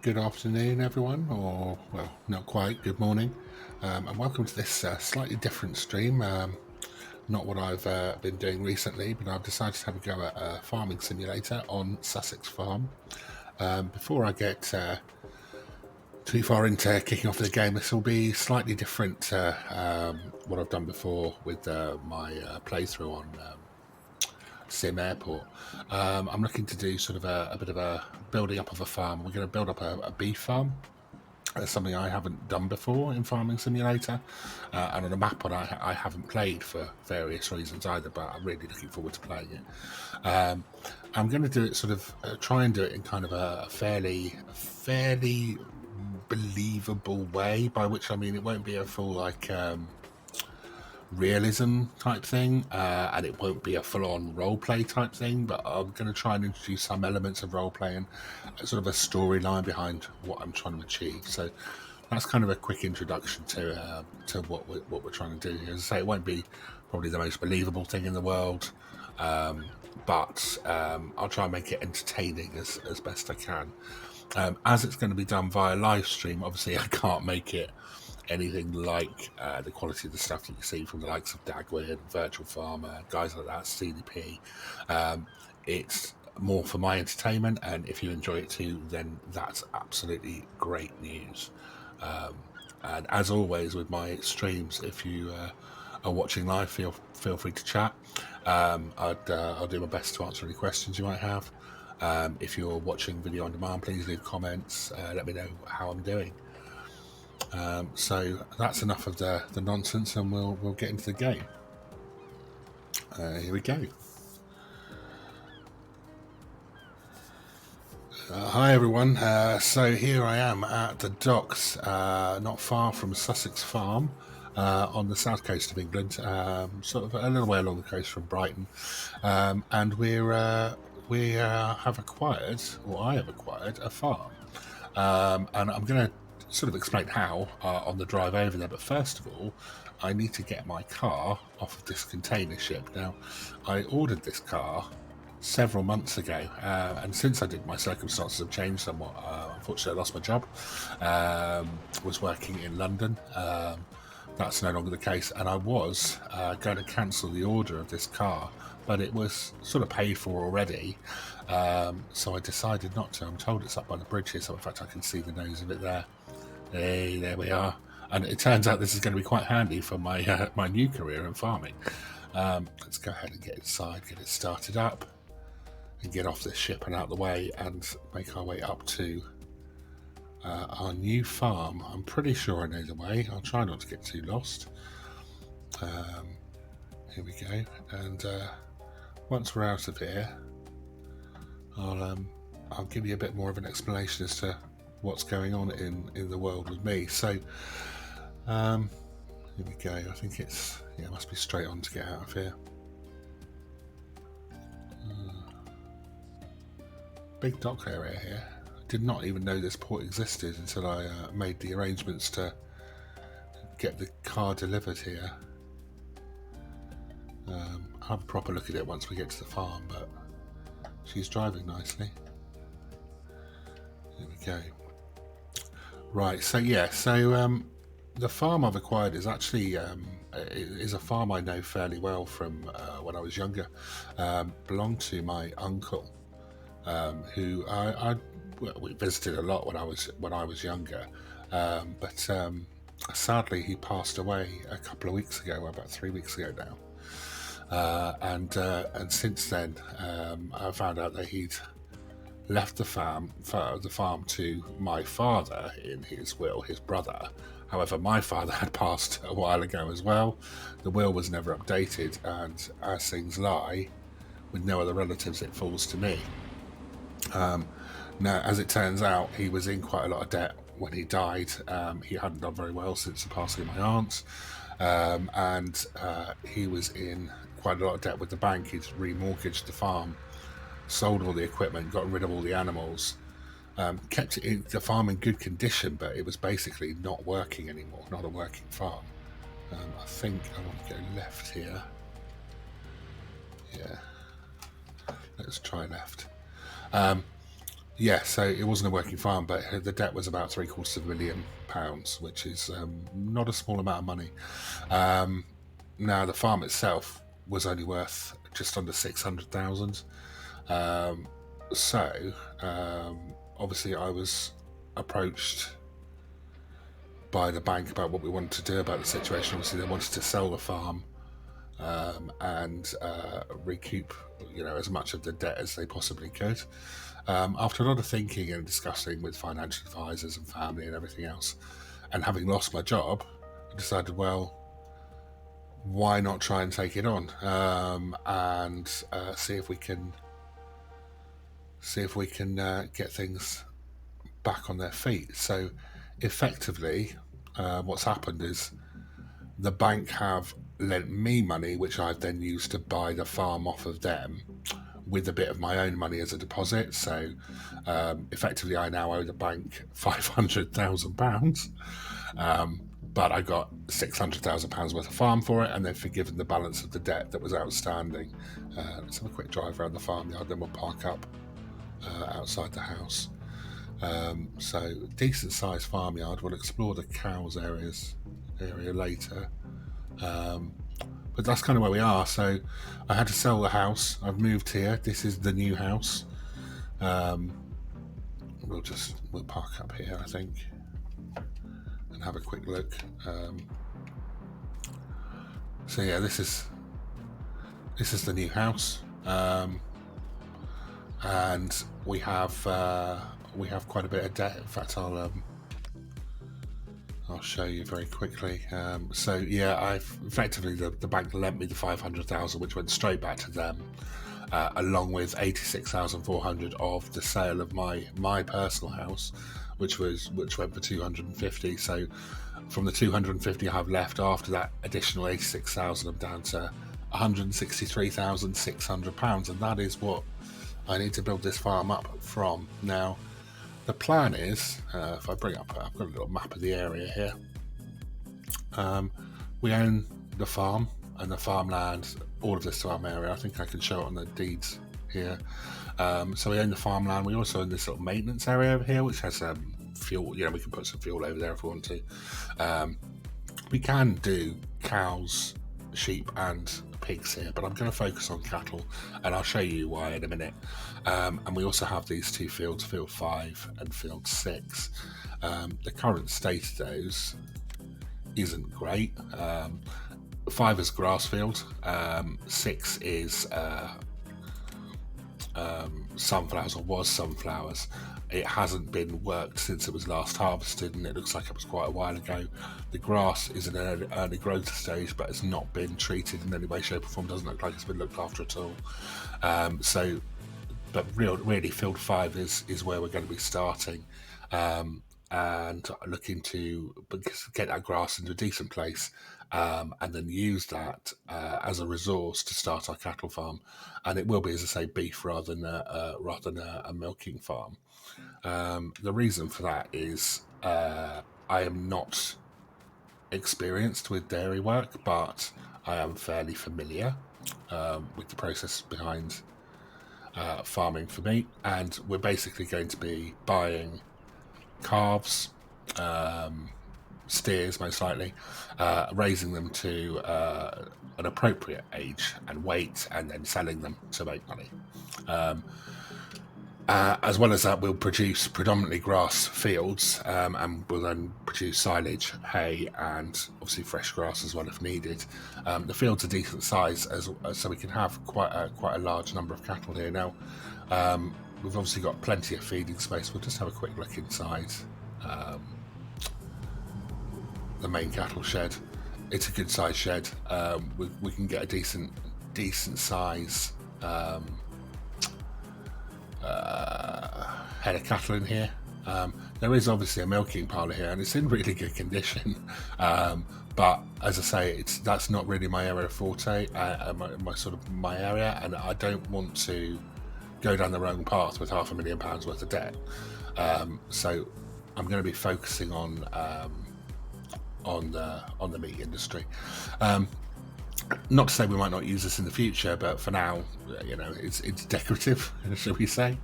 Good afternoon, everyone, or, well, not quite, good morning, and welcome to this slightly different stream. Not what I've been doing recently, but I've decided to have a go at a farming simulator on Sussex Farm. Before I get too far into kicking off the game, this will be slightly different to what I've done before with my playthrough on Sim Airport. I'm looking to do sort of a bit of a building up of a farm. We're going to build up a beef farm. That's something I haven't done before in Farming Simulator, and on a map I haven't played for various reasons either, but I'm really looking forward to playing it. I'm going to do it sort of, try and do it in kind of a fairly believable way, by which I mean it won't be a full like realism type thing, and it won't be a full-on roleplay type thing, but I'm going to try and introduce some elements of roleplay and sort of a storyline behind what I'm trying to achieve. So that's kind of a quick introduction to what we're trying to do here. As I say, it won't be probably the most believable thing in the world, but I'll try and make it entertaining as best I can. As it's going to be done via live stream, obviously I can't make it anything like the quality of the stuff that you see from the likes of Dagwood, Virtual Farmer, guys like that, CDP. It's more for my entertainment, and if you enjoy it too, then that's absolutely great news. And as always with my streams, if you are watching live, feel free to chat. I'll do my best to answer any questions you might have. If you're watching video on demand, please leave comments. Let me know how I'm doing. So that's enough of the nonsense, and we'll get into the game. Here we go. Hi everyone. So here I am at the docks, not far from Sussex Farm, on the south coast of England, sort of a little way along the coast from Brighton, and we have acquired, or I have acquired, a farm, and I'm going to sort of explain how on the drive over there. But first of all, I need to get my car off of this container ship. Now, I ordered this car several months ago, and since I did, my circumstances have changed somewhat. Unfortunately, I lost my job. Was working in London. That's no longer the case, and I was going to cancel the order of this car, but it was sort of paid for already, so I decided not to. I'm told it's up by the bridge here, so in fact I can see the nose of it there. Hey, there we are. And it turns out this is going to be quite handy for my my new career in farming. Let's go ahead and get inside, get it started up, and get off this ship and out of the way, and make our way up to our new farm. I'm pretty sure I know the way. I'll try not to get too lost. Here we go. And once we're out of here, I'll give you a bit more of an explanation as to what's going on in the world with me. So here we go. I think it must be straight on to get out of here. Big dock area here. I did not even know this port existed until I made the arrangements to get the car delivered here. I'll have a proper look at it once we get to the farm, but she's driving nicely. Here we go. Right, so the farm I've acquired is actually is a farm I know fairly well from when I was younger. Belonged to my uncle, who we visited a lot when I was younger, but sadly he passed away a couple of weeks ago, about 3 weeks ago now, and since then I found out that he'd left the farm to my father in his will, his brother. However, my father had passed a while ago as well. The will was never updated, and as things lie, with no other relatives, it falls to me. Now, as it turns out, he was in quite a lot of debt when he died. He hadn't done very well since the passing of my aunt, and he was in quite a lot of debt with the bank. He'd remortgaged the farm, sold all the equipment, got rid of all the animals, kept the farm in good condition, but it was basically not working anymore, not a working farm. I think I want to go left here. Yeah, let's try left. Yeah, so it wasn't a working farm, but the debt was about £750,000, which is not a small amount of money. Now, the farm itself was only worth just under 600,000. So, obviously, I was approached by the bank about what we wanted to do about the situation. Obviously, they wanted to sell the farm and recoup, as much of the debt as they possibly could. After a lot of thinking and discussing with financial advisors and family and everything else, and having lost my job, I decided, well, why not try and take it on and see if we can get things back on their feet. So, effectively, what's happened is the bank have lent me money, which I've then used to buy the farm off of them, with a bit of my own money as a deposit. So, effectively, I now owe the bank £500,000. But I got £600,000 worth of farm for it, and they've forgiven the balance of the debt that was outstanding. Let's have a quick drive around the farmyard, then we'll park up outside the house. So, decent sized farmyard. We'll explore the cows area later. But that's kind of where we are. So, I had to sell the house. I've moved here. This is the new house. We'll park up here, I think, and have a quick look. So yeah, this is the new house, and we have quite a bit of debt. In fact, I'll show you very quickly. So yeah, I've effectively the bank lent me the 500,000, which went straight back to them, along with 86,400 of the sale of my personal house, which went for 250. So from the 250 I have left after that additional 86,000, I'm down to £163,600, and that is what I need to build this farm up from. Now, the plan is, if I bring up, I've got a little map of the area here. We own the farm and the farmland, all of this farm area. I think I can show it on the deeds here. So we own the farmland. We also own this little maintenance area over here, which has fuel. We can put some fuel over there if we want to. We can do cows, sheep, and pigs here, but I'm going to focus on cattle, and I'll show you why in a minute. And we also have these two fields, field 5 and field 6. The current state of those isn't great. 5 is grass field, 6 is sunflowers, or was sunflowers. It hasn't been worked since it was last harvested, and it looks like it was quite a while ago. The grass is in an early growth stage, but it's not been treated in any way, shape or form. Doesn't look like it's been looked after at all. But really field 5 is where we're going to be starting, and looking to get that grass into a decent place, and then use that as a resource to start our cattle farm. And it will be, as I say, beef rather than a milking farm. The reason for that is I am not experienced with dairy work, but I am fairly familiar with the process behind farming for meat, and we're basically going to be buying calves, steers most likely, raising them to an appropriate age and weight, and then selling them to make money. As well as that, we'll produce predominantly grass fields, and we'll then produce silage, hay, and obviously fresh grass as well if needed. The fields are decent size, so we can have quite a large number of cattle here. Now, we've obviously got plenty of feeding space. We'll just have a quick look inside the main cattle shed. It's a good size shed. We can get a decent size head of cattle in here. There is obviously a milking parlour here, and it's in really good condition. But as I say, that's not really my area of forte, my area, and I don't want to go down the wrong path with £500,000 worth of debt. So I'm going to be focusing on the meat industry. Not to say we might not use this in the future, but for now, you know, it's decorative, shall we say.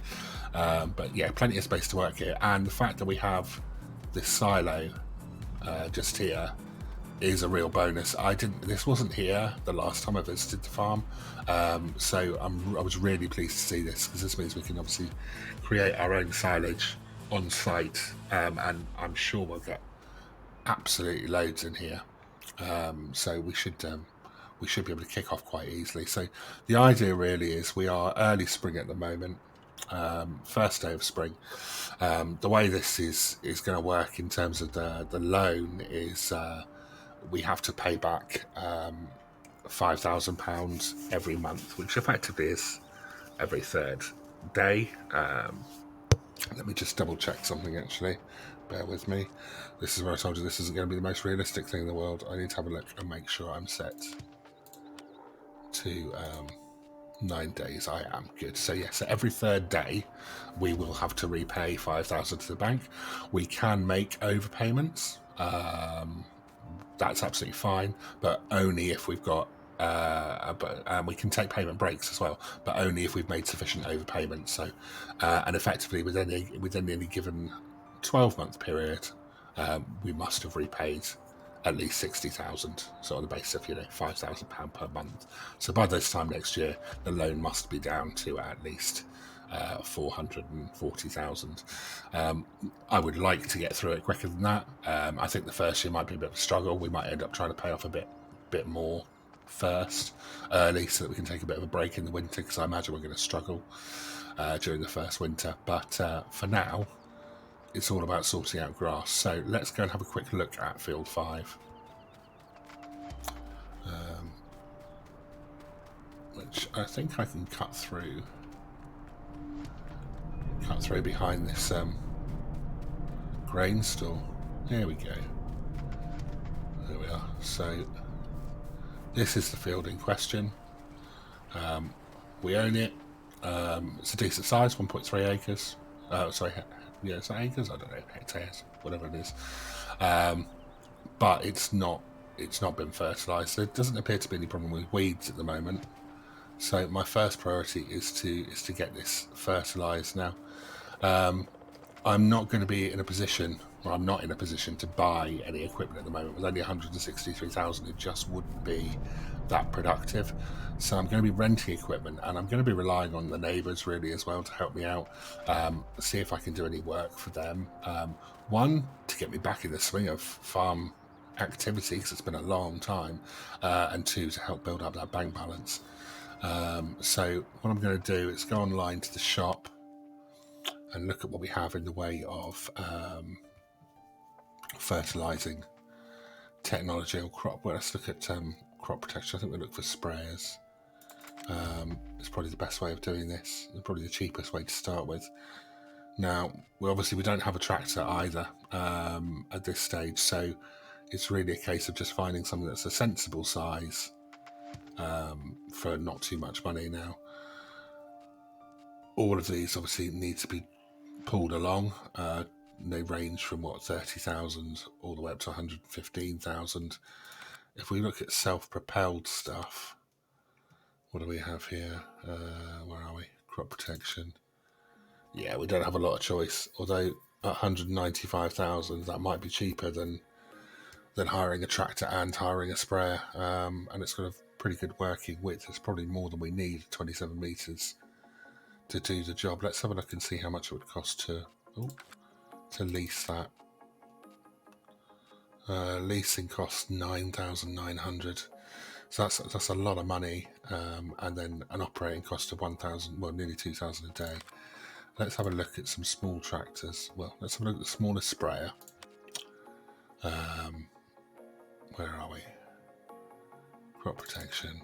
But yeah, plenty of space to work here. And the fact that we have this silo just here is a real bonus. This wasn't here the last time I visited the farm, so I was really pleased to see this, because this means we can obviously create our own silage on site, and I'm sure we'll get absolutely loads in here. So we should be able to kick off quite easily. So the idea really is, we are early spring at the moment, first day of spring. The way this is going to work in terms of the loan is we have to pay back £5,000 every month, which effectively is every third day. Let me just double check something, actually. Bear with me. This is where I told you this isn't going to be the most realistic thing in the world. I need to have a look and make sure I'm set to 9 days. I am good. So yes, so every third day we will have to repay 5,000 to the bank. We can make overpayments. That's absolutely fine, but only if we've got we can take payment breaks as well, but only if we've made sufficient overpayments. So and effectively within any given 12-month period, we must have repaid at least 60,000, so on the basis of, you know, £5,000 per month. So by this time next year, the loan must be down to at least 440,000. I would like to get through it quicker than that. I think the first year might be a bit of a struggle. We might end up trying to pay off a bit more first, early, so that we can take a bit of a break in the winter, because I imagine we're going to struggle during the first winter. But for now, it's all about sorting out grass. So let's go and have a quick look at field 5, which I think I can cut through behind this grain store. There we go. There we are. So this is the field in question. We own it. It's a decent size, 1.3 acres. Sorry, yeah, is that acres? I don't know, hectares, whatever it is. But it's not been fertilised. There doesn't appear to be any problem with weeds at the moment. So my first priority is to get this fertilised now. I'm not going to be in a position, or I'm not in a position to buy any equipment at the moment. With only 163,000, it just wouldn't be that productive. So I'm going to be renting equipment, and I'm going to be relying on the neighbours really as well to help me out, see if I can do any work for them. One, to get me back in the swing of farm activity, because it's been a long time, and two, to help build up that bank balance. So what I'm going to do is go online to the shop and look at what we have in the way of fertilising technology or crop. Well, let's look at crop protection. I think we look for sprayers. It's probably the best way of doing this, and probably the cheapest way to start with. Now, we don't have a tractor either at this stage, so it's really a case of just finding something that's a sensible size for not too much money. Now, all of these obviously need to be pulled along. They range from 30,000 all the way up to 115,000. If we look at self-propelled stuff, what do we have here? Where are we? Crop protection. Yeah, we don't have a lot of choice. Although at 195,000, that might be cheaper than hiring a tractor and hiring a sprayer. And it's got a pretty good working width. It's probably more than we need, 27 meters, to do the job. Let's have a look and see how much it would cost to lease that. Leasing costs 9,900. So that's a lot of money, and then an operating cost of 1,000, well, nearly 2,000 a day. Let's have a look at some small tractors. Well, let's have a look at the smallest sprayer. Where are we? Crop protection.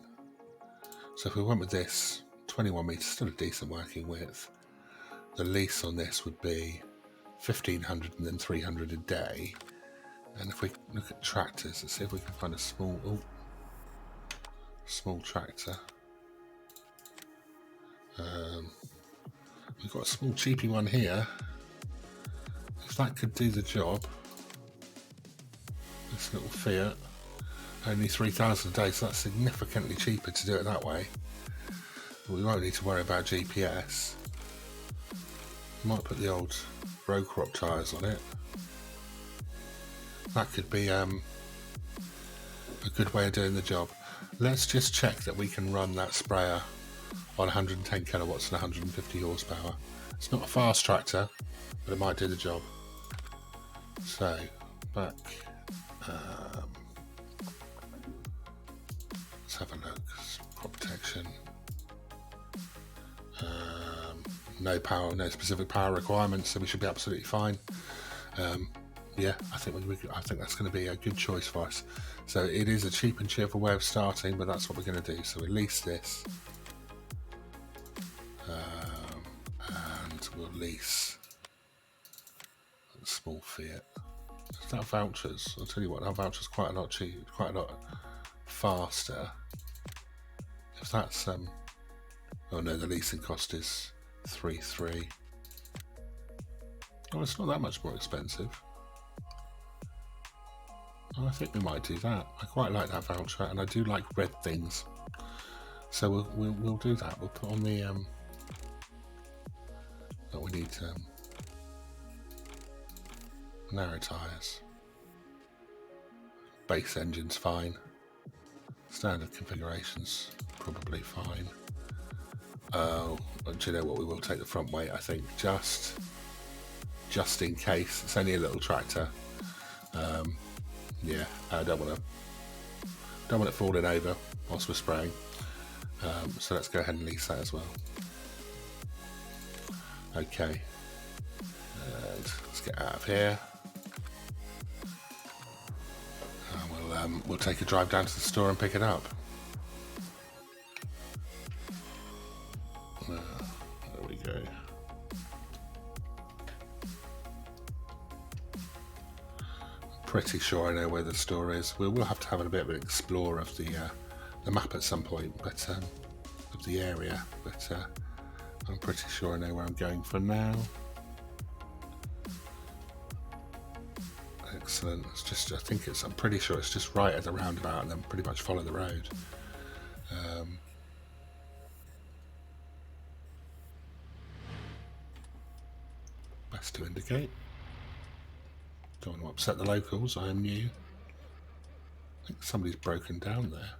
So if we went with this, 21 meters, still a decent working width. The lease on this would be 1,500 and then 300 a day. And if we look at tractors, let's see if we can find a small tractor. We've got a small cheapy one here. If that could do the job, this little Fiat. Only 3,000 a day, so that's significantly cheaper to do it that way. We won't need to worry about GPS. Might put the old row crop tyres on it. That could be a good way of doing the job. Let's just check that we can run that sprayer on 110 kilowatts and 150 horsepower. It's not a fast tractor, but it might do the job. So, back. Let's have a look. Crop protection. No power, no specific power requirements, so we should be absolutely fine. Yeah, I think that's going to be a good choice for us. So it is a cheap and cheerful way of starting, but that's what we're going to do. So we lease this, and we'll lease a small Fiat. Is that vouchers? I'll tell you what, our vouchers quite a lot cheap, quite a lot faster. If that's oh no, the leasing cost is 3.3. Oh, it's not that much more expensive. I think we might do that. I quite like that voucher, and I do like red things. So we'll do that. We'll put on the but we need narrow tyres. Base engine's fine. Standard configurations probably fine. Oh, do you know what? We will take the front weight, I think, just in case. It's only a little tractor. Yeah, I don't want it falling over whilst we're spraying. So let's go ahead and lease that as well. Okay, and let's get out of here. We'll take a drive down to the store and pick it up. There we go. Pretty sure I know where the store is. We will have to have a bit of an explore of the map at some point, but of the area. But I'm pretty sure I know where I'm going for now. Excellent. It's just, I'm pretty sure it's just right at the roundabout, and then pretty much follow the road. Best to indicate. Don't want to upset the locals. I am new. I think somebody's broken down there.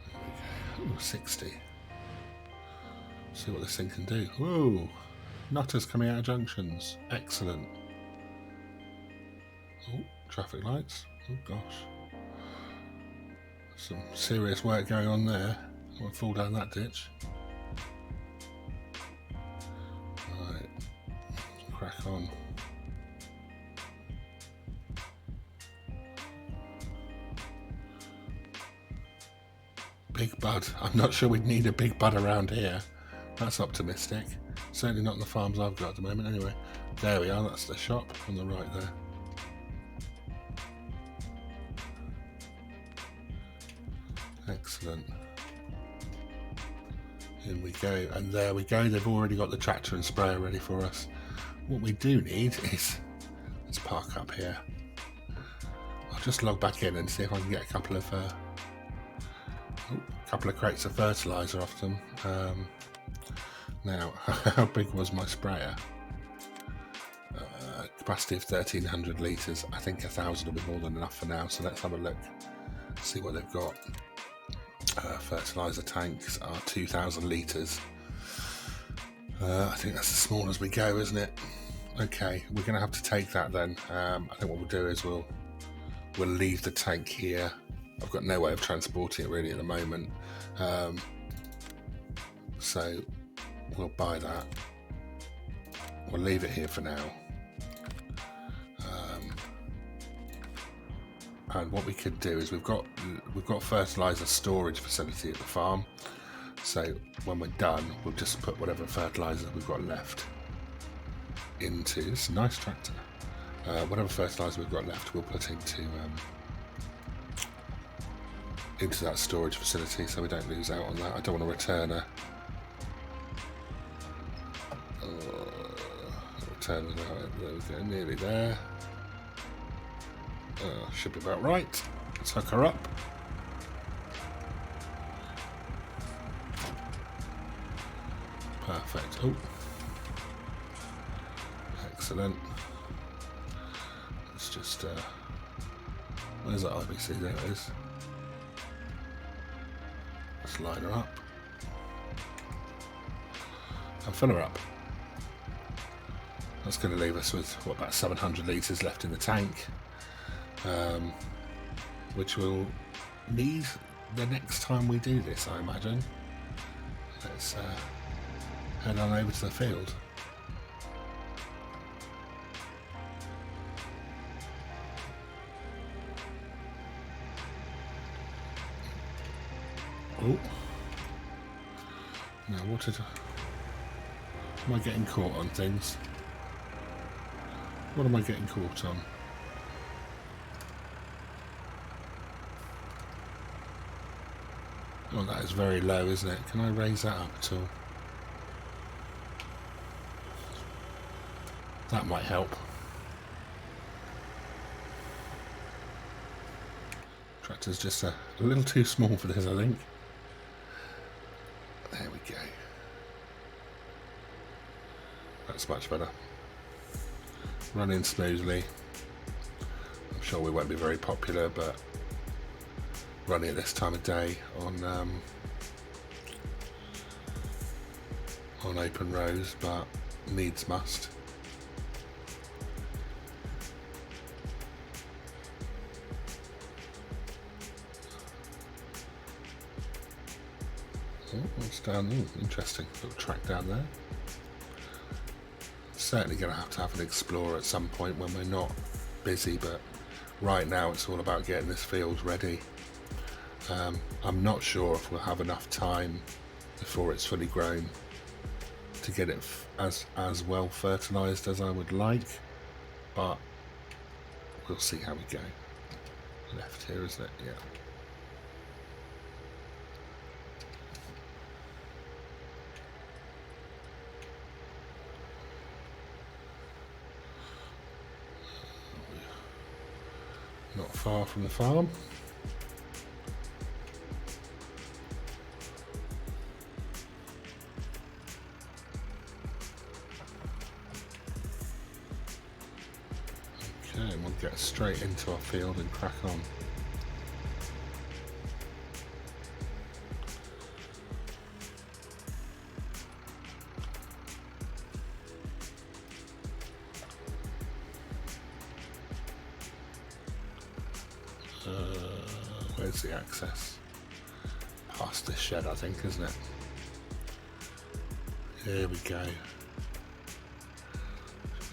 There we go. Ooh, 60. See what this thing can do. Whoa! Nutters coming out of junctions. Excellent. Oh, traffic lights. Oh gosh. Some serious work going on there. I won't fall down that ditch. Right. Crack on. Big bud. I'm not sure we'd need a big bud around here. That's optimistic. Certainly not in the farms I've got at the moment anyway. There we are, that's the shop on the right there. Excellent. In we go, and there we go. They've already got the tractor and sprayer ready for us. What we do need is, let's park up here. I'll just log back in and see if I can get a couple of crates of fertilizer off them. Now, how big was my sprayer? Capacity of 1,300 litres. I think 1,000 will be more than enough for now. So let's have a look, see what they've got. Fertilizer tanks are 2,000 litres. I think that's as small as we go, isn't it? Okay, we're going to have to take that then. I think what we'll do is we'll leave the tank here. I've got no way of transporting it really at the moment, so we'll buy that. We'll leave it here for now. And what we could do is we've got fertilizer storage facility at the farm. So when we're done, we'll just put whatever fertilizer we've got left into. It's a nice tractor. Whatever fertilizer we've got left, we'll put into that storage facility, so we don't lose out on that. I don't want to return a return it out. There we go, nearly there. Should be about right. Let's hook her up. Perfect. Oh. Excellent. Let's just, where's that IBC? There it is. Let's line her up. And fill her up. That's going to leave us with, what, about 700 litres left in the tank. Which we'll need the next time we do this, I imagine. Let's head on over to the field. Oh. Now what am I getting caught on things? What am I getting caught on? Oh, that is very low, isn't it? Can I raise that up at all? That might help. Tractor's just a little too small for this, I think. There we go. That's much better. Running smoothly. I'm sure we won't be very popular, but running at this time of day on open roads, but needs must. Oh, what's down there? Interesting little track down there. Certainly going to have an explorer at some point when we're not busy, but right now it's all about getting this field ready. I'm not sure if we'll have enough time before it's fully grown to get it as well fertilised as I would like, but we'll see how we go. Left here, isn't it? Yeah. Not far from the farm. Okay, and we'll get straight into our field and crack on. Where's the access? Past this shed, I think, isn't it? Here we go.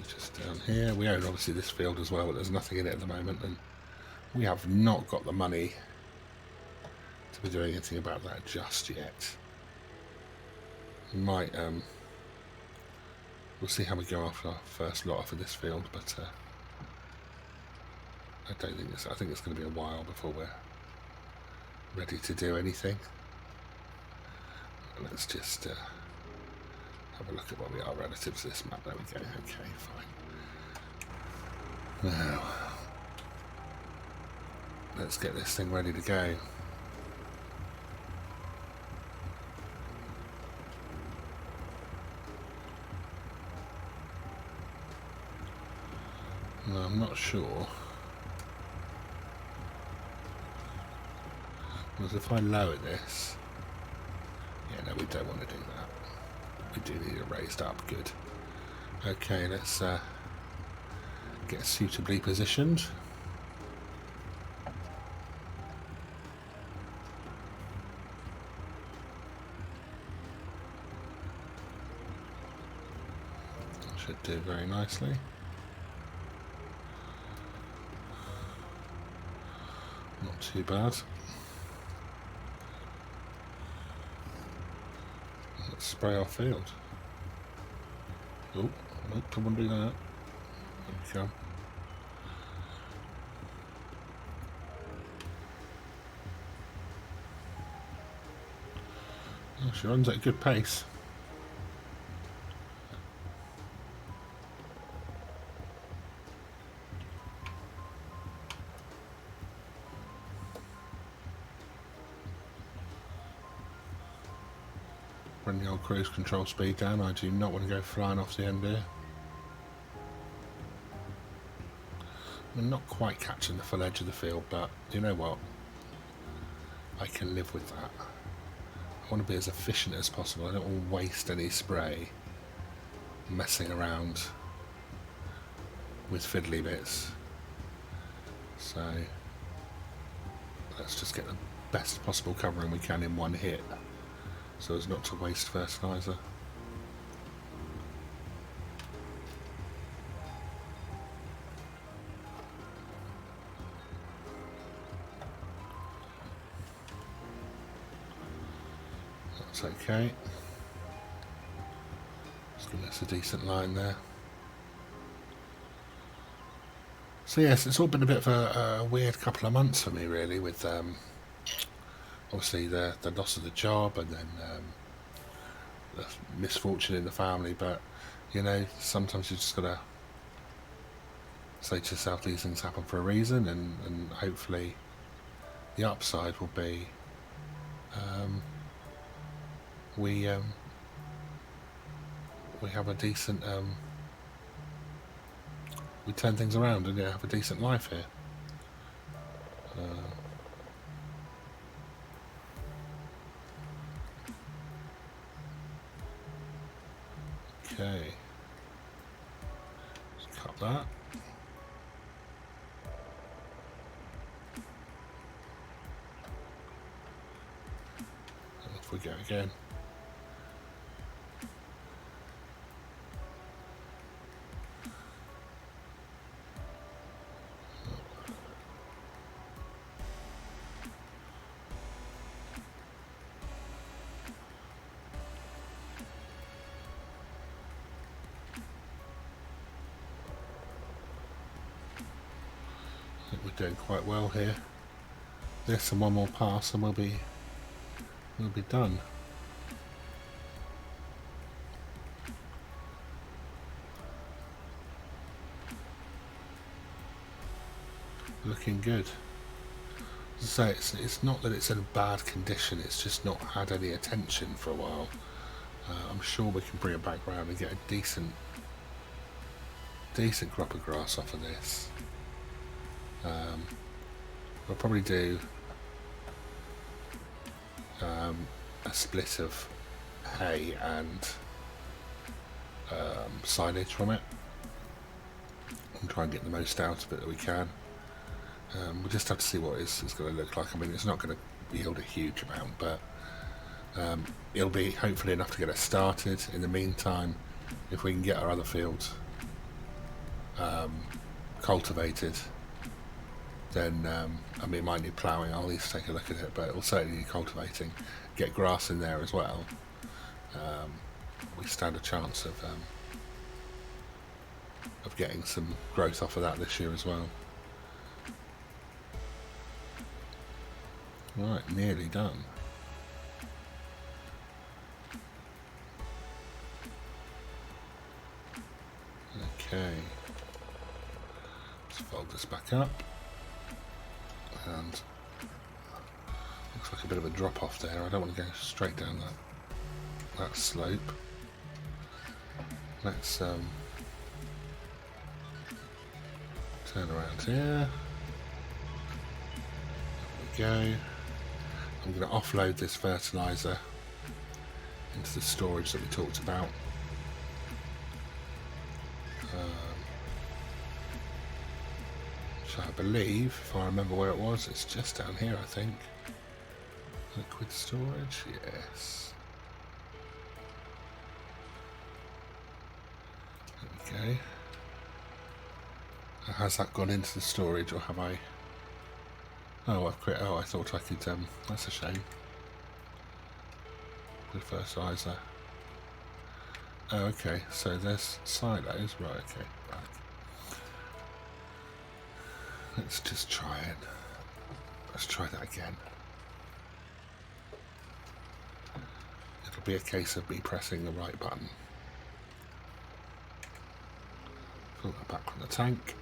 Just down here. We own obviously this field as well, but there's nothing in it at the moment, and we have not got the money to be doing anything about that just yet. We might, we'll see how we go after our first lot off of this field, but I don't think I think it's going to be a while before we're ready to do anything. Let's just have a look at what we are relative to this map. There we go. Okay, fine. Now, let's get this thing ready to go. Now, I'm not sure. Because if I lower this, yeah, no, we don't want to do that. We do need it raised up. Good. Okay, let's get suitably positioned. Should do very nicely. Not too bad. Let's spray our field. Oh, nope, I won't do that. There we go. Oh, she runs at a good pace. Bring the old cruise control speed down. I do not want to go flying off the end here. I'm not quite catching the full edge of the field, but you know what? I can live with that. I want to be as efficient as possible. I don't want to waste any spray messing around with fiddly bits. So let's just get the best possible covering we can in one hit, so as not to waste fertiliser. That's okay. Just give us a decent line there. So yes, it's all been a bit of a weird couple of months for me, really, with obviously the loss of the job and then the misfortune in the family. But you know, sometimes you just gotta say to yourself, these things happen for a reason, and hopefully the upside will be we have a decent we turn things around and have a decent life here. Okay, let's cut that. And off we go again. I think we're doing quite well here. This and one more pass and we'll be done. Looking good. As I say, it's not that it's in a bad condition, it's just not had any attention for a while. I'm sure we can bring it back round and get a decent crop of grass off of this. We'll probably do a split of hay and silage from it, and try and get the most out of it that we can. We'll just have to see what it's going to look like. I mean, it's not going to yield a huge amount, but it'll be hopefully enough to get us started. In the meantime, if we can get our other fields cultivated, then I mean, it might need ploughing. I'll at least take a look at it, but it will certainly need cultivating. Get grass in there as well. We stand a chance of getting some growth off of that this year as well. Right, nearly done. Okay, let's fold this back up, and looks like a bit of a drop off there. I don't want to go straight down that slope. Let's turn around here. There we go. I'm going to offload this fertiliser into the storage that we talked about. So I believe, if I remember where it was, it's just down here, I think. Liquid storage, yes. There we go. Has that gone into the storage, or have I? Oh, I've quit. Oh, I thought I could. That's a shame. With fertiliser. Oh, okay. So there's silos, right? Okay, right. Let's just try it. Let's try that again. It'll be a case of me pressing the right button. Pull that back from the tank.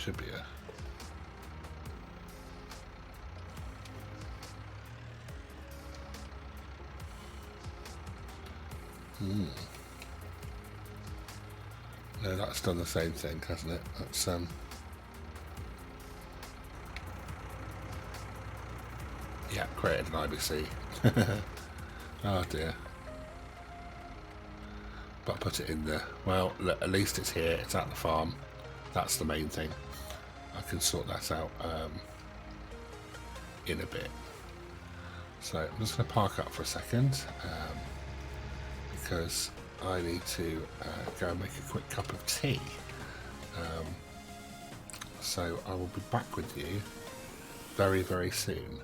Should be a... No, that's done the same thing, hasn't it? That's yeah, created an IBC. Oh dear. But I put it in there. Well, look, at least it's here. It's at the farm. That's the main thing. I can sort that out in a bit. So I'm just going to park up for a second because I need to go and make a quick cup of tea. So I will be back with you very, very soon.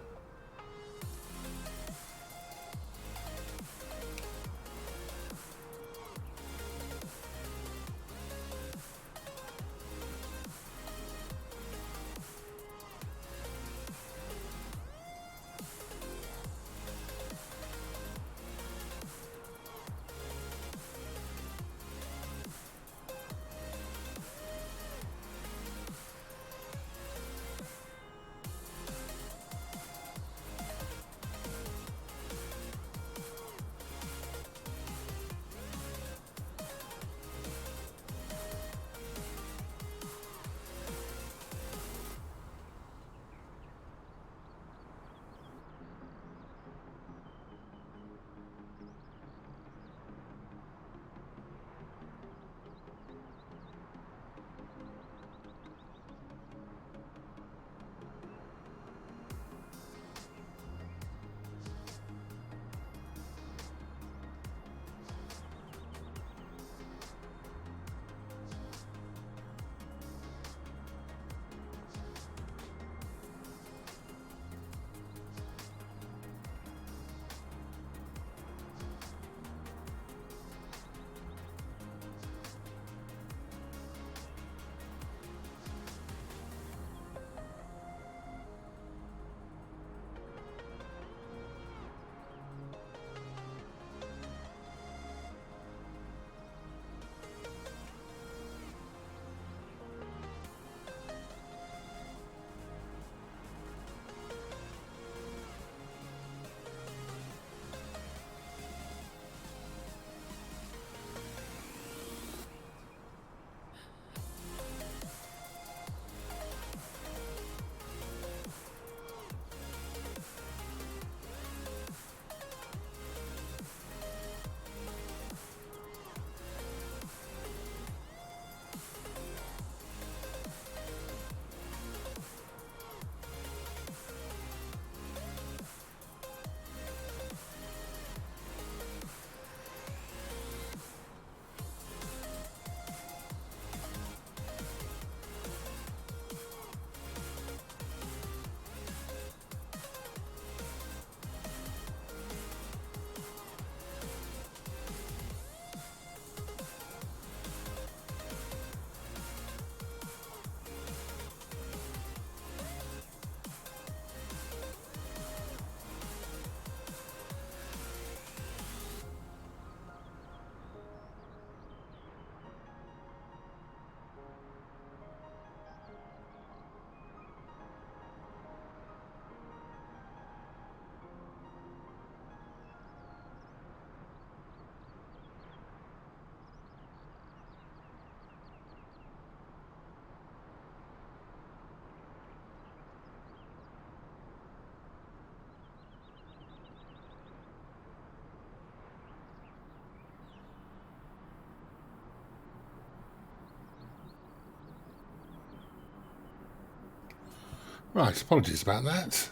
Right, apologies about that.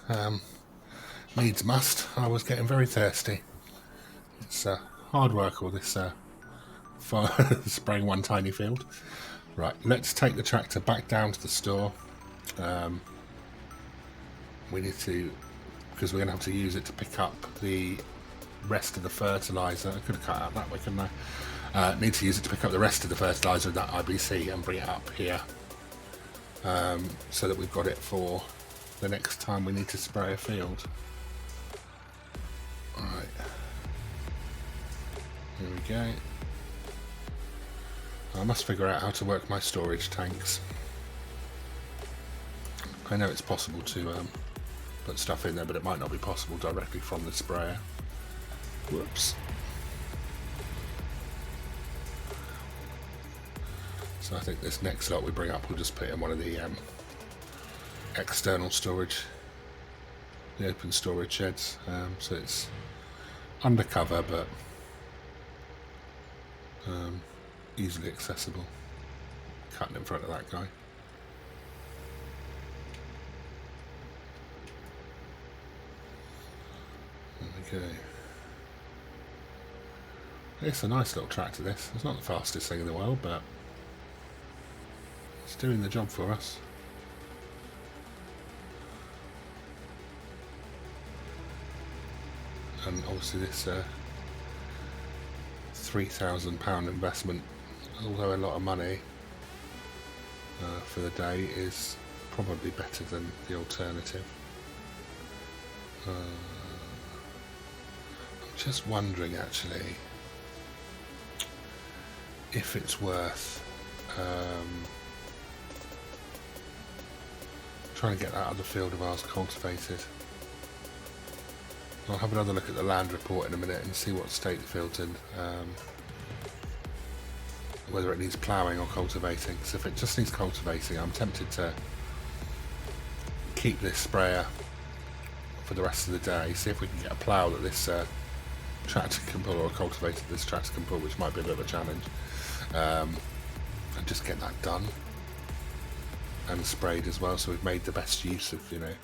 Needs must. I was getting very thirsty. It's hard work, all this for spraying one tiny field. Right, let's take the tractor back down to the store. We need to, because we're going to have to use it to pick up the rest of the fertiliser. I could have cut out that way, couldn't I? Need to use it to pick up the rest of the fertiliser of that IBC and bring it up here. So that we've got it for the next time we need to spray a field. Alright. Here we go. I must figure out how to work my storage tanks. I know it's possible to put stuff in there, but it might not be possible directly from the sprayer. Whoops. So I think this next lot we bring up, we'll just put in one of the external storage, the open storage sheds, so it's undercover but easily accessible. Cutting in front of that guy. There we go. It's a nice little tractor, this. It's not the fastest thing in the world, but it's doing the job for us. And obviously this £3,000 investment, although a lot of money for the day, is probably better than the alternative. I'm just wondering actually if it's worth trying to get that other field of ours cultivated. I'll have another look at the land report in a minute and see what state the field's in, whether it needs ploughing or cultivating. So if it just needs cultivating, I'm tempted to keep this sprayer for the rest of the day, see if we can get a plough that this tractor can pull, or a cultivator that this tractor can pull, which might be a bit of a challenge, and just get that done and sprayed as well. So we've made the best use of, you know,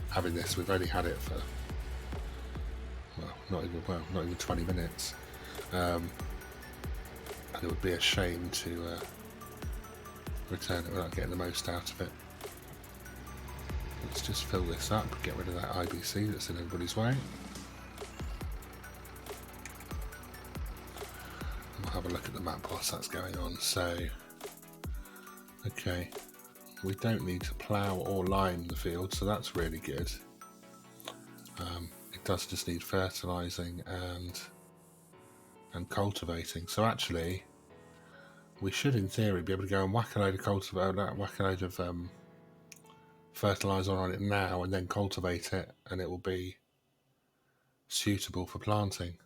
having this. We've only had it for not even 20 minutes, and it would be a shame to return it without getting the most out of it. Let's just fill this up, get rid of that IBC that's in everybody's way. We'll have a look at the map whilst that's going on. So, okay, we don't need to plough or lime the field, so that's really good. It does just need fertilising and cultivating. So actually, we should, in theory, be able to go and whack a load of fertiliser on it now and then cultivate it, and it will be suitable for planting.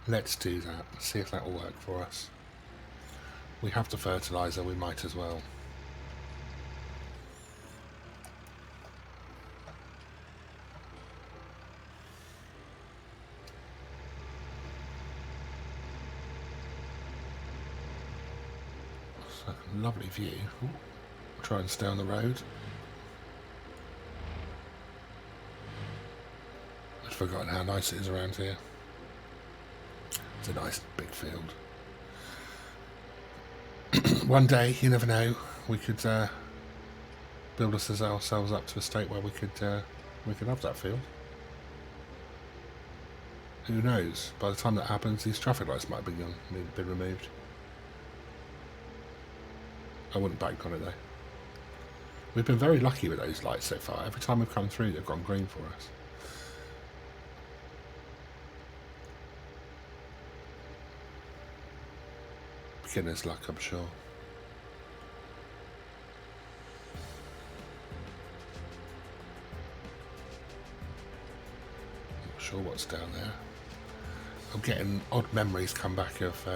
Let's do that, see if that will work for us. We have the fertiliser, we might as well. So, lovely view. Ooh, try and stay on the road. I'd forgotten how nice it is around here. It's a nice big field. One day, you never know, we could build ourselves up to a state where we could have that field. Who knows? By the time that happens, these traffic lights might have been removed. I wouldn't bank on it though. We've been very lucky with those lights so far. Every time we've come through, they've gone green for us. Beginner's luck, I'm sure. Not sure what's down there. I'm getting odd memories come back of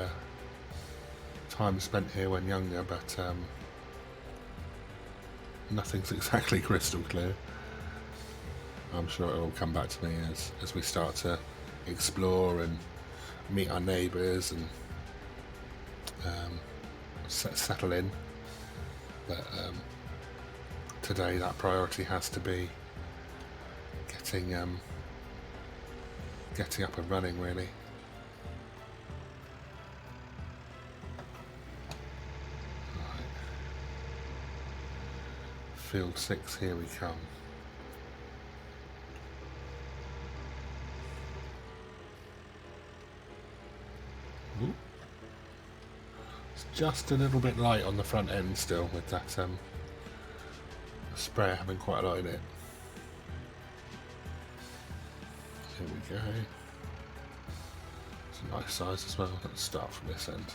time spent here when younger, but nothing's exactly crystal clear. I'm sure it'll all come back to me as we start to explore and meet our neighbours and settle in. But today that priority has to be getting up and running, really. Right. Field 6, here we come. Ooh. It's just a little bit light on the front end still, with that sprayer having quite a lot in it. Here we go. It's a nice size as well. Let's start from this end.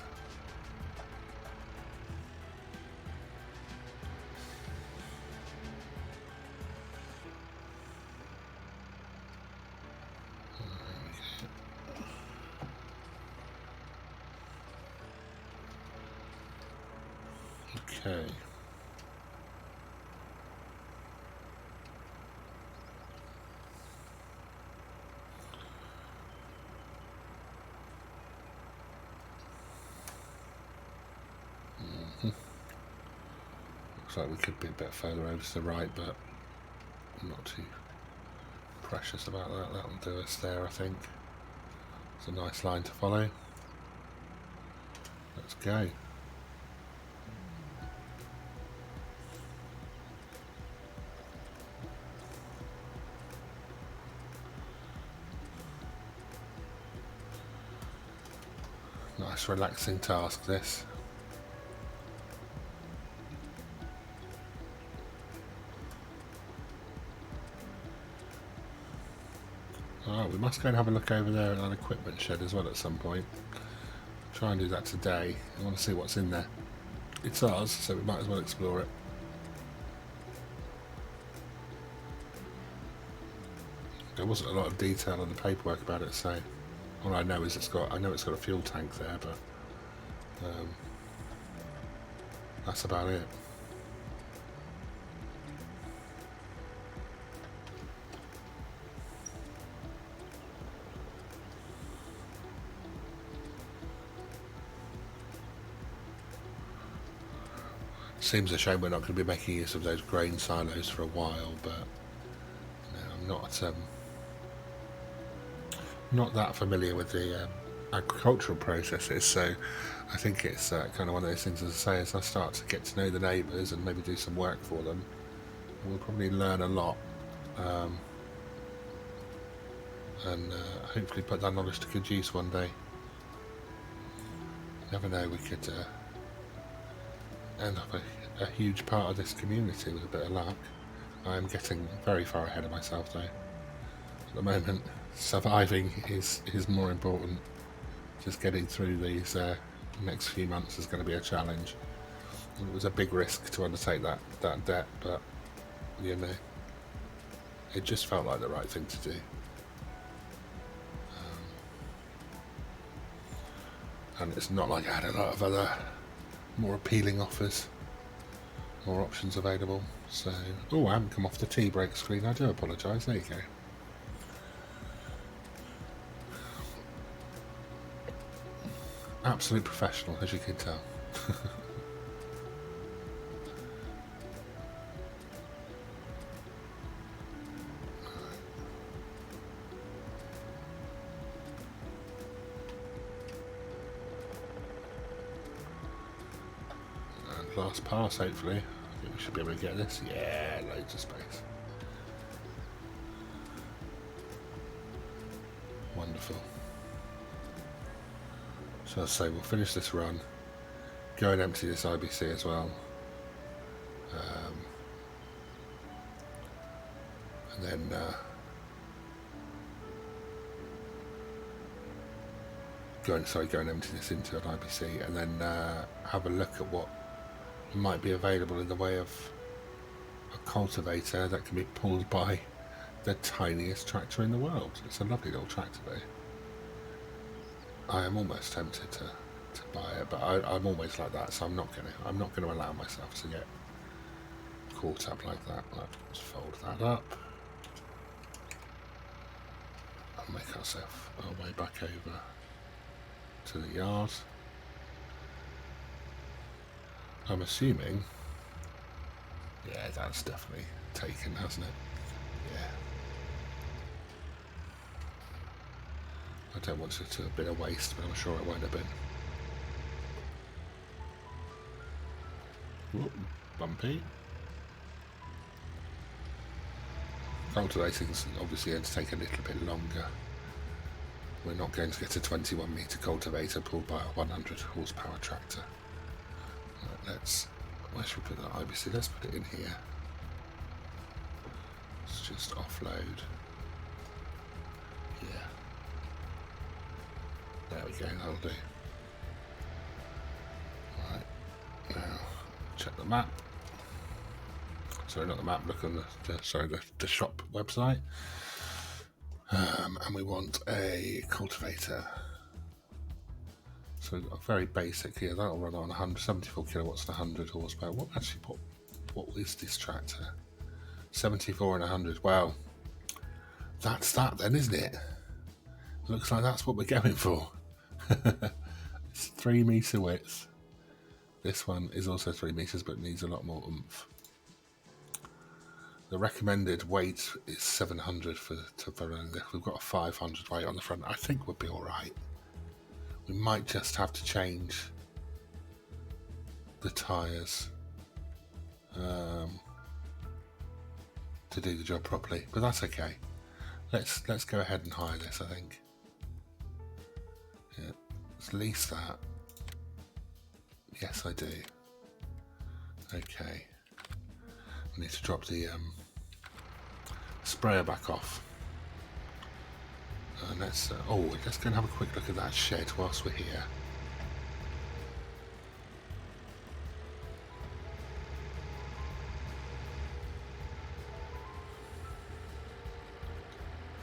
Okay. Looks like we could be a bit further over to the right, but I'm not too precious about that. That'll do us there, I think. It's a nice line to follow. Let's go. Nice relaxing task, this. Oh, we must go and have a look over there at that equipment shed as well at some point. Try and do that today. I want to see what's in there. It's ours, so we might as well explore it. There wasn't a lot of detail on the paperwork about it, so all I know is it's got a fuel tank there, but that's about it. Seems a shame we're not going to be making use of those grain silos for a while, but I'm not that familiar with the agricultural processes, so I think it's kind of one of those things, as I say, as I start to get to know the neighbours and maybe do some work for them, we'll probably learn a lot, and hopefully put that knowledge to good use one day. You never know, we could end up a huge part of this community with a bit of luck. I am getting very far ahead of myself though. At the moment, surviving is more important. Just getting through these next few months is going to be a challenge. It was a big risk to undertake that debt, but you know, it just felt like the right thing to do. And it's not like I had a lot of other more appealing offers, more options available. So, oh, I haven't come off the tea break screen. I do apologise. There you go. Absolute professional, as you can tell. And last pass, hopefully. I think we should be able to get this. Yeah, loads of space. Wonderful. So I'll say we'll finish this run, go and empty this IBC as well, and then go and empty this into an IBC, and then have a look at what might be available in the way of a cultivator that can be pulled by the tiniest tractor in the world. It's a lovely little tractor though. I am almost tempted to buy it, but I'm always like that, so I'm not gonna allow myself to get caught up like that. Let's fold that up and make ourselves our way back over to the yard. I'm assuming, yeah, that's definitely taken, hasn't it? Yeah. I don't want it to have been a waste, but I'm sure it won't have been. Whoop, bumpy. Cultivating's obviously going to take a little bit longer. We're not going to get a 21 metre cultivator pulled by a 100 horsepower tractor. Right, where should we put that IBC? Let's put it in here. Let's just offload. Yeah. There we go, that'll do. Right, now check the map. Sorry, not the map, look on the shop website. And we want a cultivator. So we've got a very basic here. That'll run on 174 kilowatts and 100 horsepower. What is this tractor? 74 and 100. Wow. That's that then, isn't it? Looks like that's what we're going for. It's 3 metre width. This one is also 3 metres but needs a lot more oomph. The recommended weight is 700 for running this. We've got a 500 weight on the front. I think we'll be alright. We might just have to change the tyres to do the job properly, but that's okay. Let's go ahead and hire this, I think. Yeah, let's lease that. Yes, I do. Okay. I need to drop the sprayer back off. And let's go and have a quick look at that shed whilst we're here.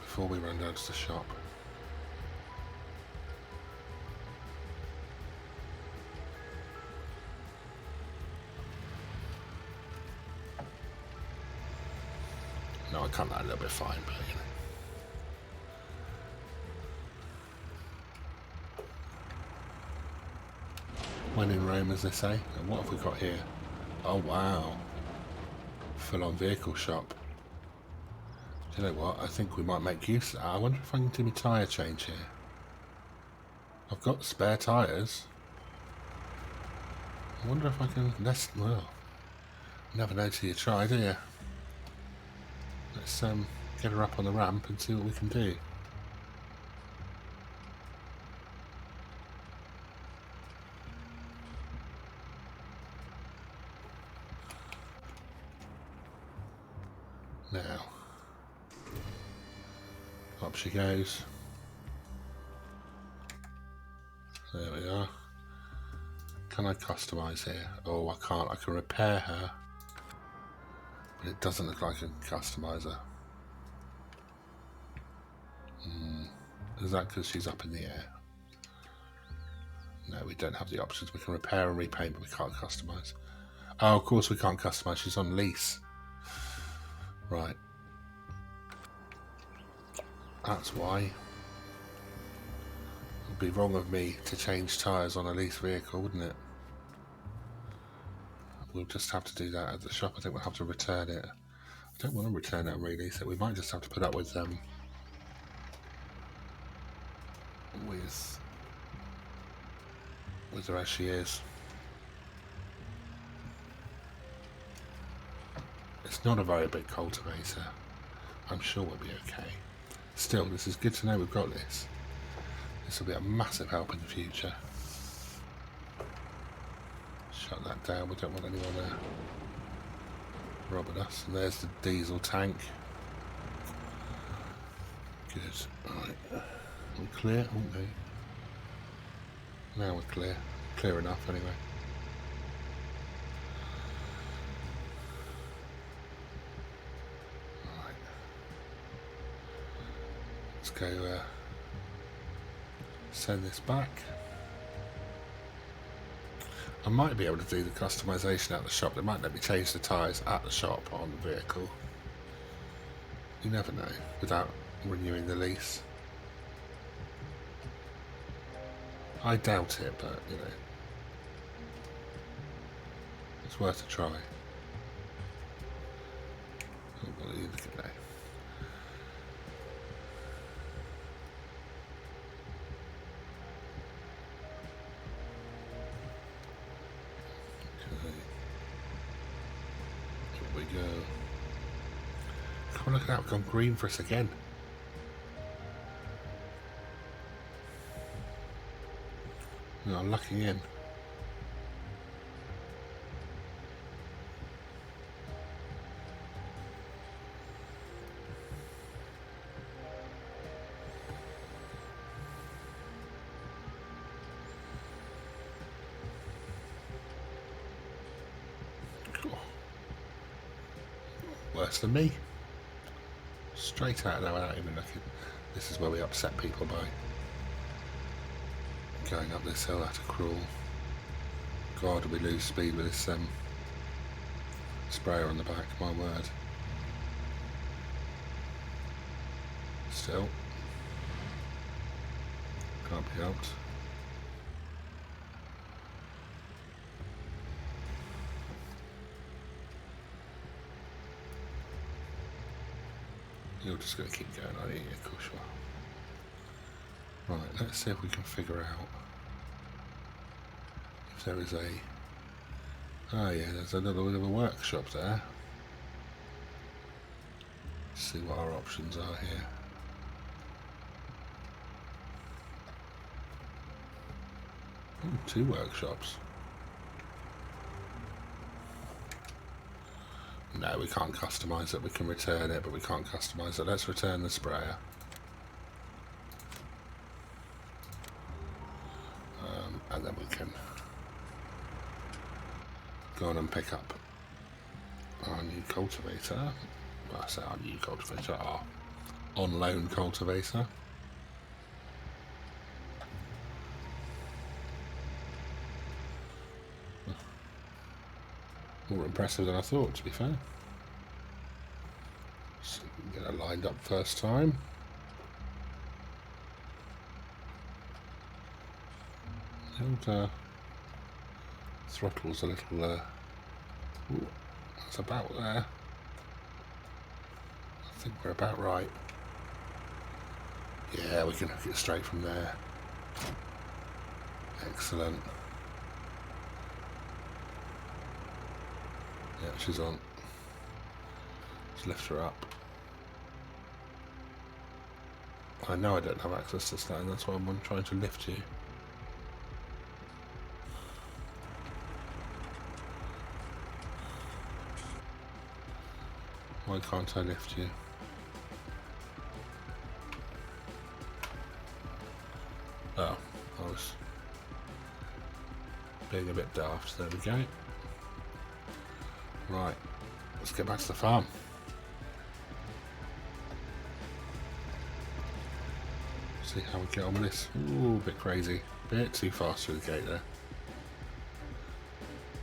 Before we run down to the shop. No, I cut that a little bit fine, but you know. When in Rome, as they say. And what have we got here? Oh wow. Full-on vehicle shop. Do you know what? I think we might make use of that. I wonder if I can do my tyre change here. I've got spare tyres. I wonder if I can... well, never know till you try, do you? Let's get her up on the ramp and see what we can do. Now, up she goes. There we are. Can I customise here? Oh, I can't. I can repair her. But it doesn't look like I can customise her. Is that because she's up in the air? No, we don't have the options. We can repair and repaint, but we can't customise. Oh, of course we can't customise. She's on lease. Right. That's why. It would be wrong of me to change tyres on a lease vehicle, wouldn't it? We'll just have to do that at the shop. I think we'll have to return it. I don't want to return it and release it. We might just have to put up with her as she is. It's not a very big cultivator. I'm sure we'll be okay. Still, this is good to know we've got this. This will be a massive help in the future. Shut that down. We don't want anyone robbing us. And there's the diesel tank. Good. Right. We're clear, aren't we? Now we're clear. Clear enough, anyway. Right. Let's go send this back. I might be able to do the customisation at the shop. They might let me change the tyres at the shop on the vehicle. You never know, without renewing the lease. I doubt it, but, you know, it's worth a try. Oh, what are you looking at? Okay. Here we go. Come on, look at that, we've gone green for us again. No, I'm lucking in. Cool. Worse than me. Straight out of there without even looking. This is where we upset people by going up this hill at a crawl. God, we lose speed with this sprayer on the back, my word. Still. Can't be helped. You're just going to keep going, aren't you? Yeah, of course you are. Right, let's see if we can figure out if there is a... Oh yeah, there's a little bit of a workshop there. Let's see what our options are here. Ooh, 2 workshops. No, we can't customise it. We can return it, but we can't customise it. Let's return the sprayer. And then we can go on and pick up our new cultivator. Well, I say our new cultivator, our on loan cultivator. More impressive than I thought, to be fair. So we can get it lined up first time. The old throttle's a little... ooh, that's about there. I think we're about right. Yeah, we can hook it straight from there. Excellent. Yeah, she's on. Let's lift her up. I know I don't have access to stand, that's why I'm trying to lift you. Why can't I lift you? Oh, I was being a bit daft. There we go. Right, let's get back to the farm. See how we get on with this. Ooh, a bit crazy. Bit too fast through the gate there.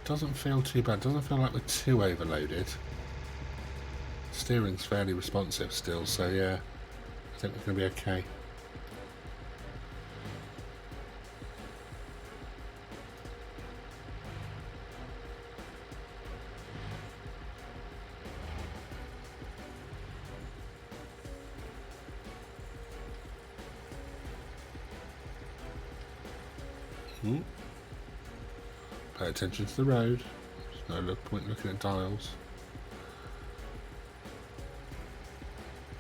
Doesn't feel too bad. Doesn't feel like we're too overloaded. Steering's fairly responsive still, so yeah, I think we're going to be okay. Ooh. Pay attention to the road. There's no point looking at dials.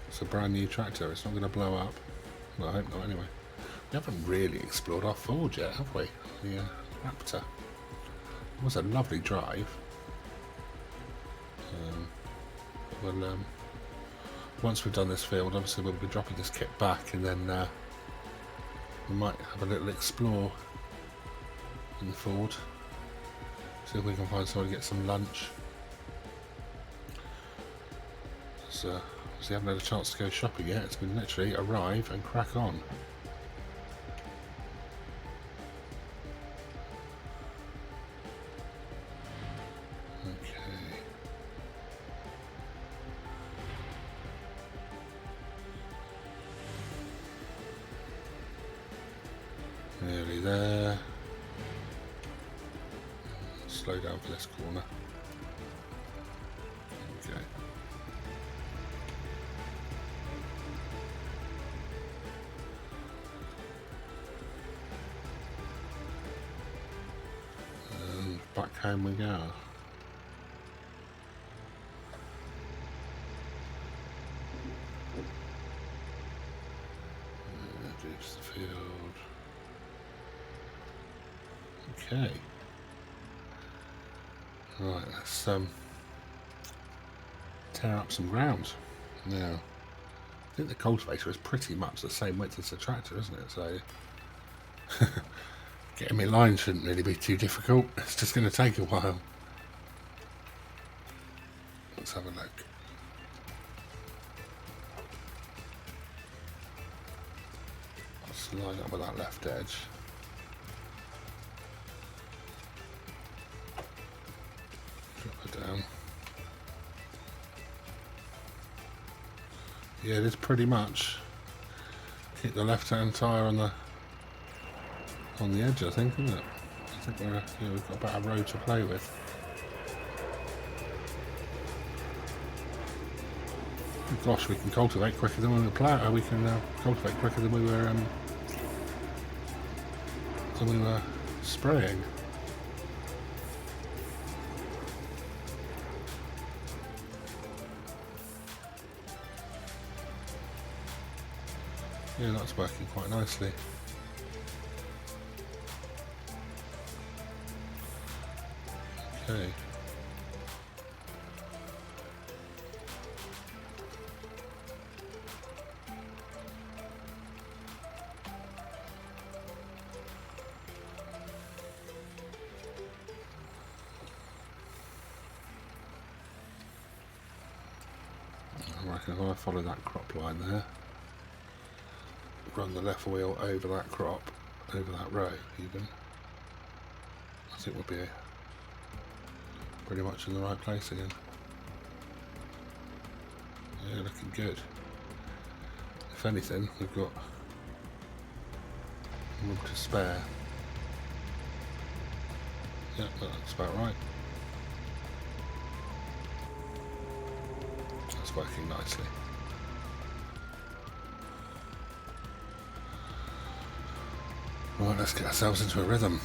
It's a brand new tractor, it's not going to blow up. Well, I hope not anyway. We haven't really explored our Ford yet, have we? The Raptor. It was a lovely drive. Once we've done this field, obviously we'll be dropping this kit back, and then we might have a little explore in the Ford. See if we can find somewhere to get some lunch. So, we haven't had a chance to go shopping yet. It's been literally arrive and crack on. Okay. Nearly there. Slow down for this corner. Okay. And back home we go. Reduce the field. Okay. Right, let's tear up some ground. Now, I think the cultivator is pretty much the same width as the tractor, isn't it? So, getting me line shouldn't really be too difficult. It's just going to take a while. Let's have a look. Let's line up with that left edge. down. Yeah, it is pretty much. Hit the left-hand tyre on the edge, I think, isn't it? I think we've got about a road to play with. Gosh, we can cultivate quicker than we were cultivate quicker than we were spraying. Yeah, that's working quite nicely. Okay. I reckon if I follow that crop line there, run the left wheel over that crop, over that row even, I think we'll be pretty much in the right place again. Yeah, looking good. If anything, we've got room to spare. Yeah, that's about right. That's working nicely. Right, let's get ourselves into a rhythm.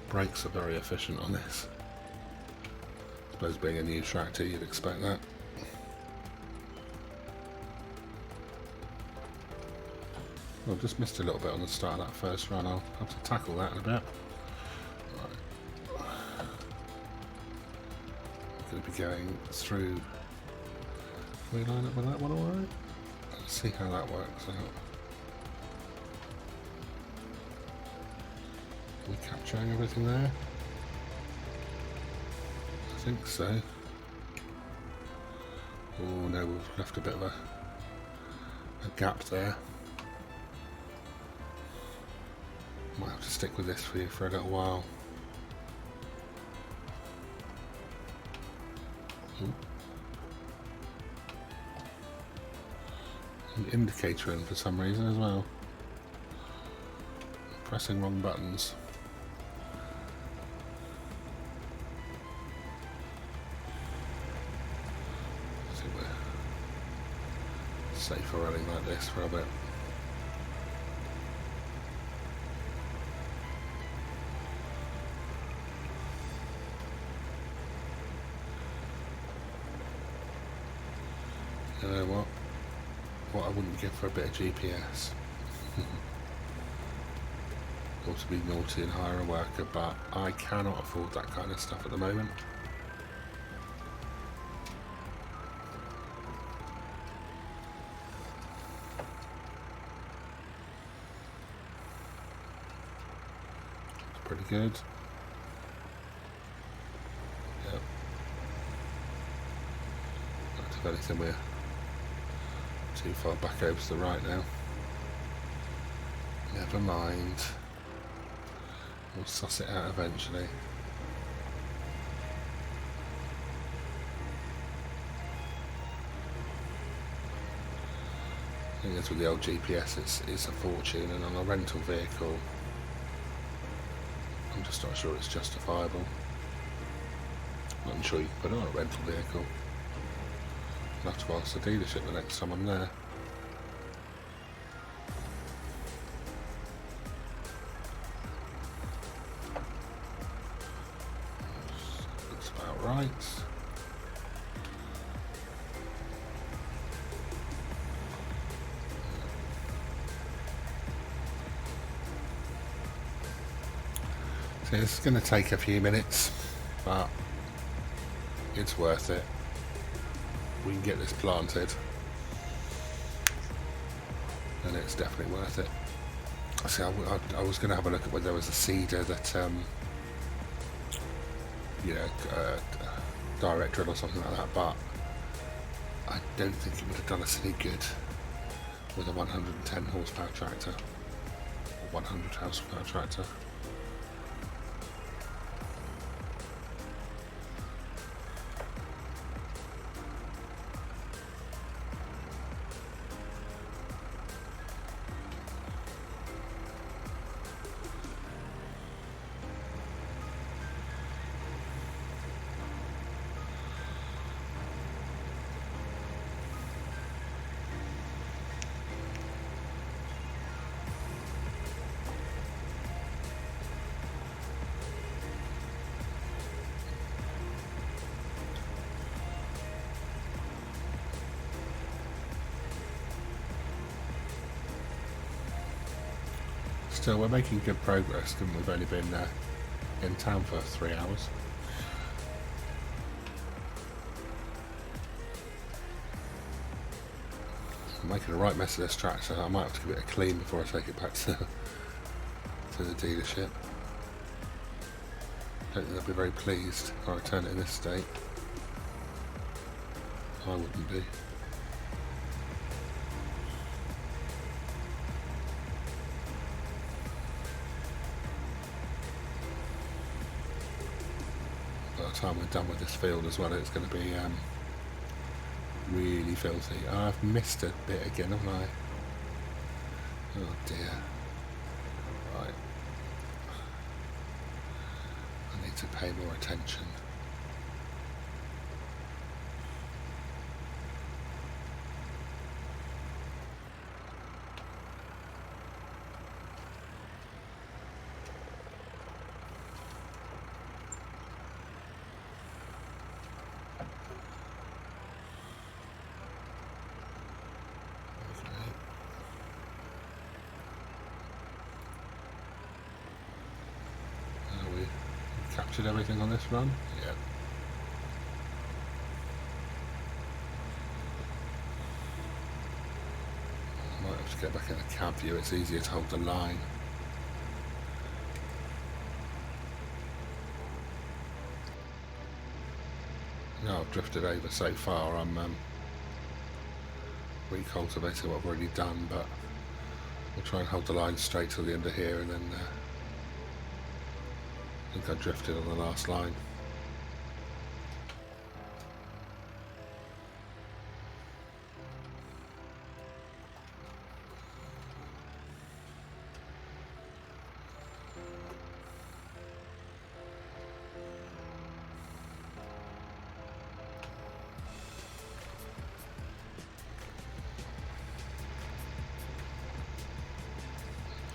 Brakes are very efficient on this. I suppose being a new tractor, you'd expect that. I've just missed a little bit on the start of that first run. I'll have to tackle that in a bit. Right. I'm going to be going through. Can we line up with that one alright? Let's see how that works out. Are we capturing everything there? I think so. Oh no, we've left a bit of a gap there. Might have to stick with this for you for a little while. An indicator in for some reason as well. Pressing wrong buttons. I think we're safe for running like this for a bit. You know what I wouldn't give for a bit of GPS. Or to be naughty and hire a worker, but I cannot afford that kind of stuff at the moment. It's pretty good. Yep. Not if anything, we're too far back over to the right now. Never mind. We'll suss it out eventually. I think as with the old GPS, it's a fortune, and on a rental vehicle, I'm just not sure it's justifiable. I'm not sure you can put it on a rental vehicle. I'll have to ask the dealership the next time I'm there. Looks about right. So it's going to take a few minutes, but it's worth it. We can get this planted, and it's definitely worth it. See, I was going to have a look at whether there was a seeder that you know, direct drill or something like that, but I don't think it would have done us any good with a 110 horsepower tractor, or 100 horsepower tractor. Still, we're making good progress, given we've only been in town for 3 hours. I'm making a right mess of this tractor. I might have to give it a clean before I take it back to the dealership. I don't think they'll be very pleased if I return it in this state. I wouldn't be. By the time we're done with this field as well, it's going to be really filthy. I've missed a bit again, haven't I? Oh dear. Right. I need to pay more attention. Captured everything on this run? Yeah. I might have to get back in the cab view, it's easier to hold the line. Now I've drifted over so far, I'm recultivating what I've already done, but we'll try and hold the line straight till the end of here, and then I think I drifted on the last line.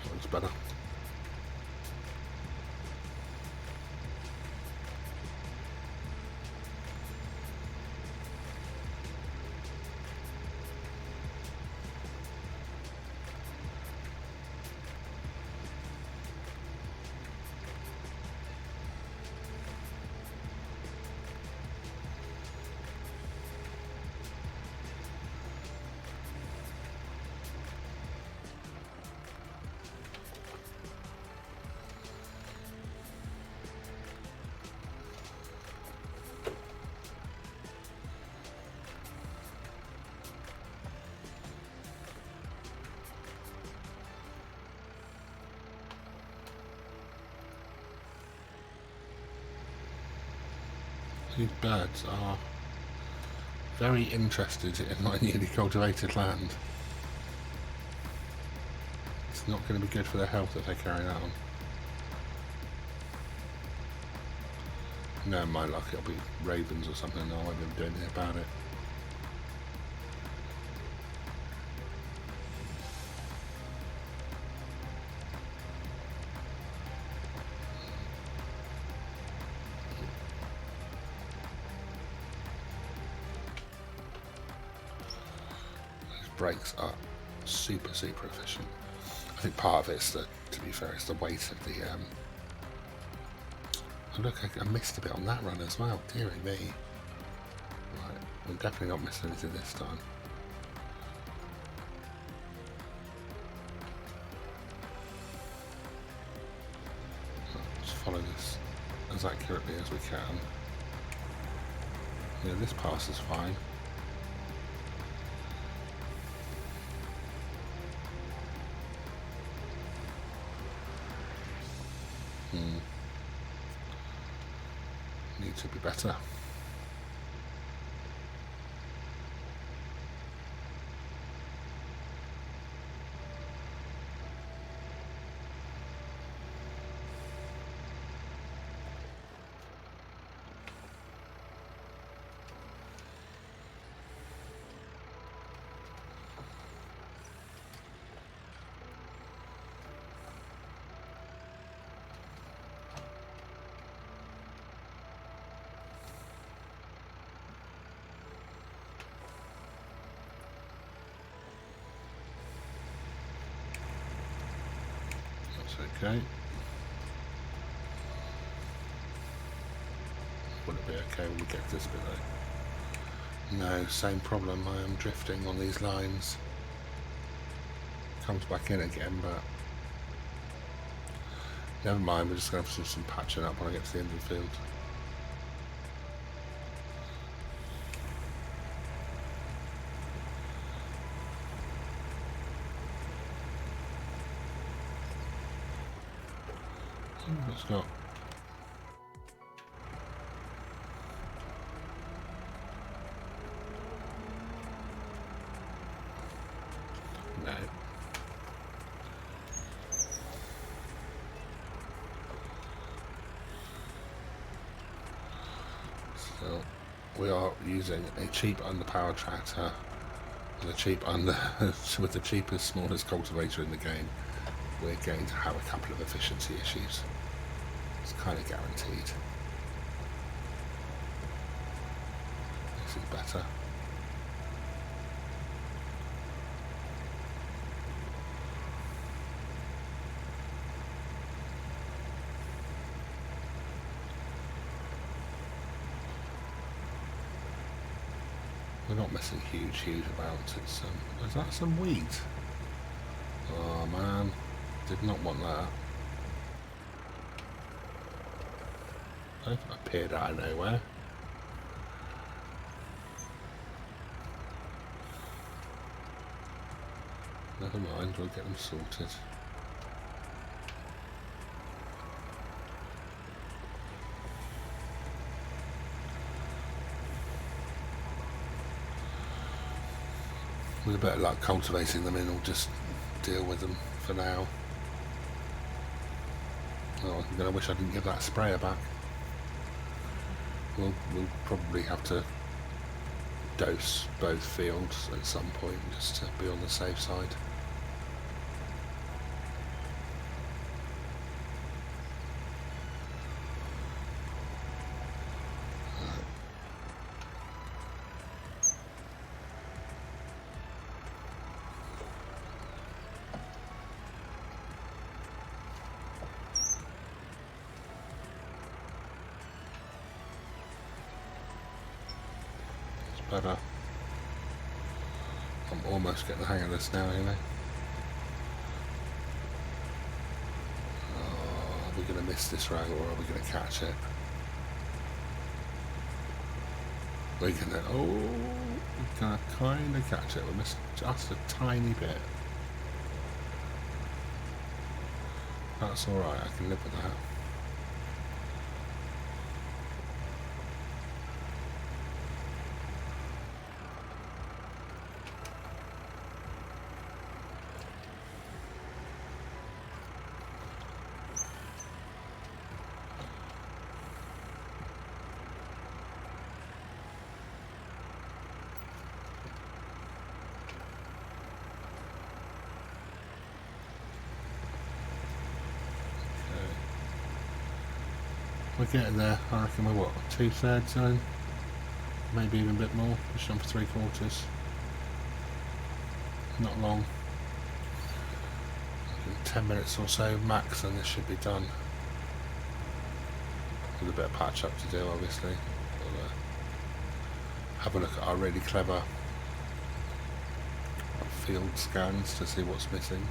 That looks better. These birds are very interested in my newly cultivated land. It's not going to be good for their health if they carry that on. No, my luck, it'll be ravens or something, and I won't be able to do anything about it. Brakes are super efficient. I think part of it's the, to be fair, it's the weight of the oh look, I missed a bit on that run as well, dearie me. Right, I'm definitely not missing anything this time. So, just follow this as accurately as we can. Yeah, this pass is fine. Need to be better. Okay. Will it be okay when we get to this bit though? No, same problem. I am drifting on these lines. Comes back in again, but never mind. We're just going to have to do some patching up when I get to the end of the field. It's got. No. So we are using a cheap underpowered tractor with a cheap with the cheapest, smallest cultivator in the game. We're going to have a couple of efficiency issues. It's kind of guaranteed. This is better. We're not messing huge about. It's is that some wheat? Oh man, did not want that. It appeared out of nowhere. Never mind, we'll get them sorted. With a bit of luck cultivating them in, we'll just deal with them for now. Oh, I'm going to wish I didn't give that sprayer back. We'll probably have to dose both fields at some point just to be on the safe side. Better. I'm almost getting the hang of this now, you know. Oh, are we going to miss this row or are we going to catch it? We're going to, we're going to kind of catch it. We missed just a tiny bit. That's alright, I can live with that. We're getting there. I reckon we're what, 2/3 zone? Maybe even a bit more. Pushing on for 3/4. Not long. 10 minutes or so max and this should be done. With a bit of patch up to do, obviously. We'll have a look at our really clever field scans to see what's missing.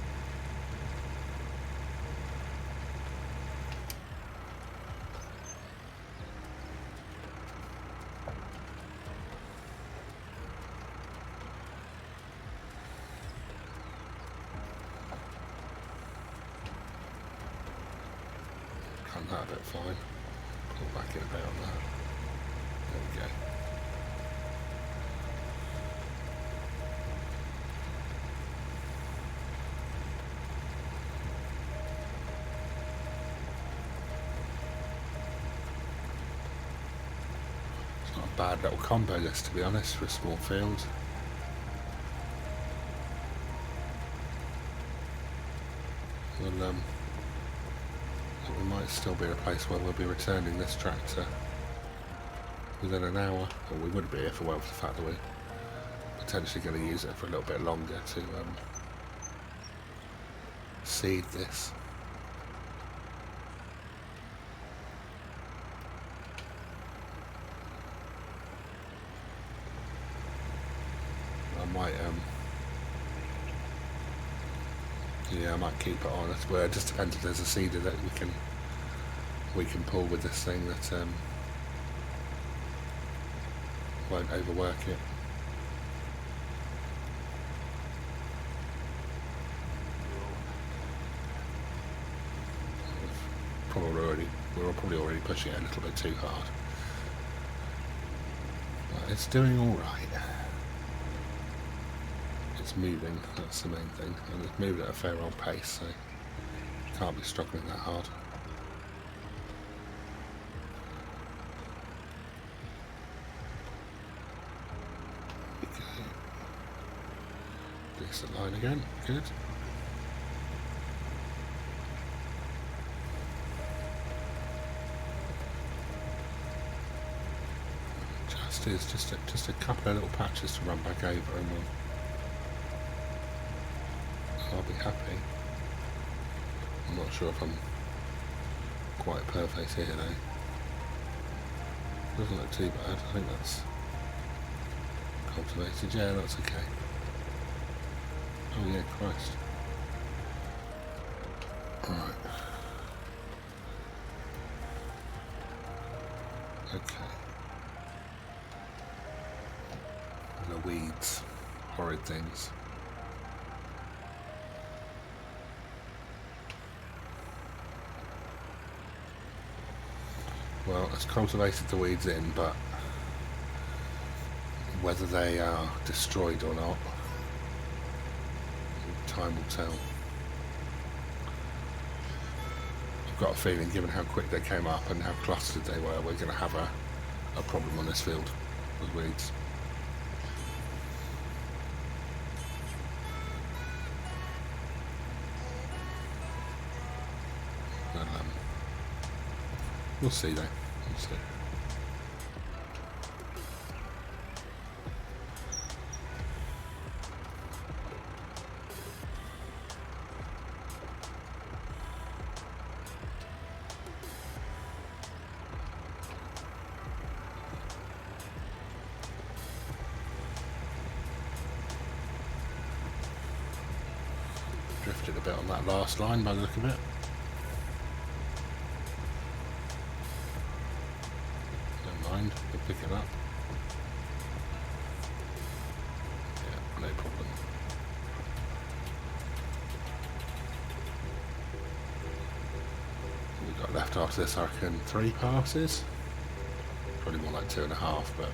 tighten that a bit fine. Pull back in a bit on that. There we go. It's not a bad little combo this, to be honest, for a small field. We might still be in a place where we'll be returning this tractor within an hour, or we would be if it weren't for the fact that we're potentially going to use it for a little bit longer to seed this. I might yeah, I might keep it on. Well, it just depends if there's a seeder that we can pull with this thing that won't overwork it. We're probably already pushing it a little bit too hard. But it's doing all right. It's moving, that's the main thing, and it's moving at a fair old pace, so can't be struggling that hard. Okay. Decent line again, good. Just a couple of little patches to run back over, and I'll be happy. I'm not sure if I'm quite perfect here though. Doesn't look too bad. I think that's cultivated. Yeah, that's okay. Oh yeah, Christ. Alright. Okay. And the weeds. Horrid things. Well, it's cultivated the weeds in, but whether they are destroyed or not, time will tell. I've got a feeling, given how quick they came up and how clustered they were, we're going to have a problem on this field with weeds. We'll see though. We'll see. Drifted a bit on that last line by the look of it. We'll pick it up. Yeah, no problem. We've got left after this, I reckon, 3 passes. Probably more like 2.5, but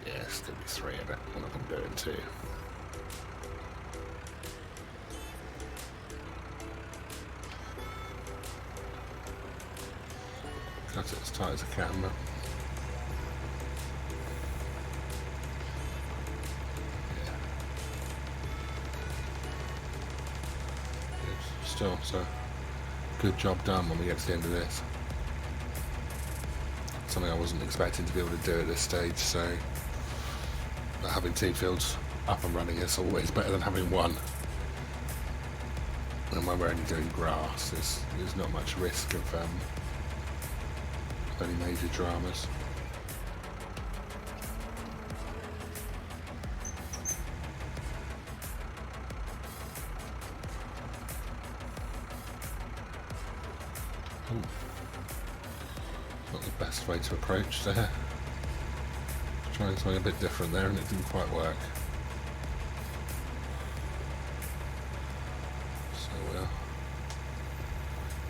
yeah, it's gonna be 3 in it. We're not gonna do it in 2. Cut it as tight as I can, but yeah. Still, so good job done when we get to the end of this. Something I wasn't expecting to be able to do at this stage, so having 2 fields up and running is always better than having 1. And when we're only doing grass, there's not much risk of any major dramas. Ooh. Not the best way to approach there. Trying something a bit different there and it didn't quite work. So we're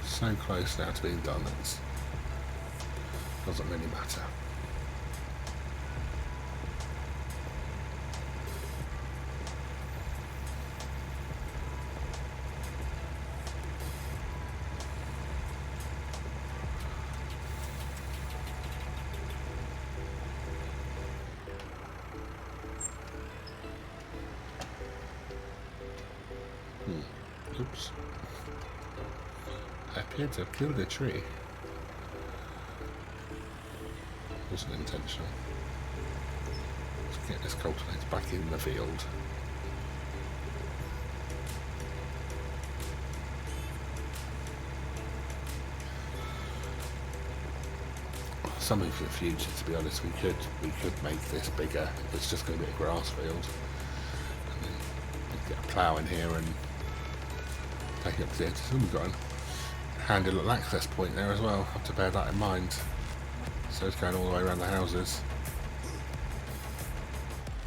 so close now to being done, it doesn't really matter. Oops. I appear to have killed a tree. Wasn't intentional. Let's get this cultivator back in the field. Something for the future, to be honest. We could make this bigger. It's just going to be a grass field. And then we'd get a plough in here and take it up to the edges. Oh, we've got a handy little access point there as well. Have to bear that in mind. So it's going all the way around the houses.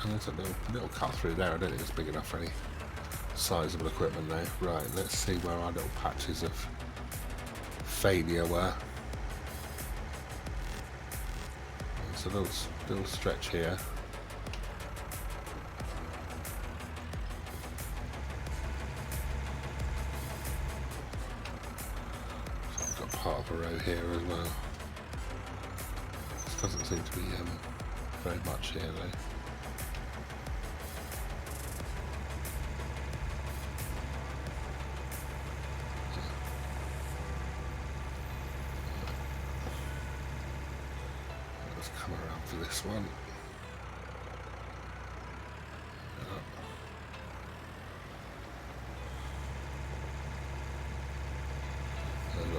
And there's a little cut through there. I don't think it's big enough for any sizable equipment though. Right, let's see where our little patches of failure were. There's a little stretch here. Part of a row here as well. This doesn't seem to be very much here though. Let's come around for this one.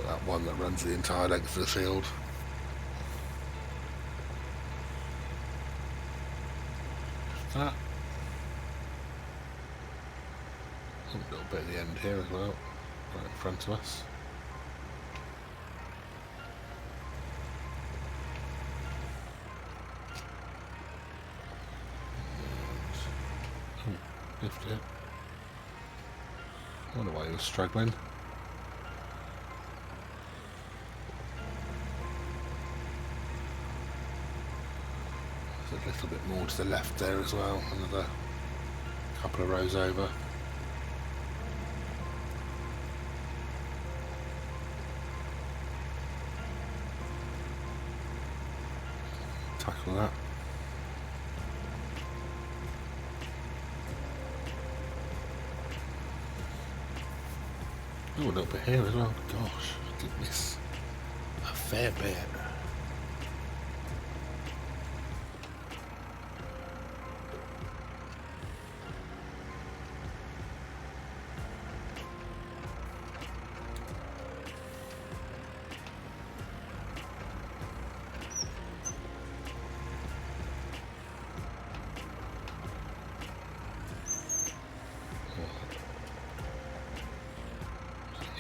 That one that runs the entire length of the field. That. A little bit at the end here as well, right in front of us. Lift it. I wonder why he was struggling. A little bit more to the left there as well, another couple of rows over. Tackle that. Oh, a little bit here as well. Gosh, I did miss a fair bit.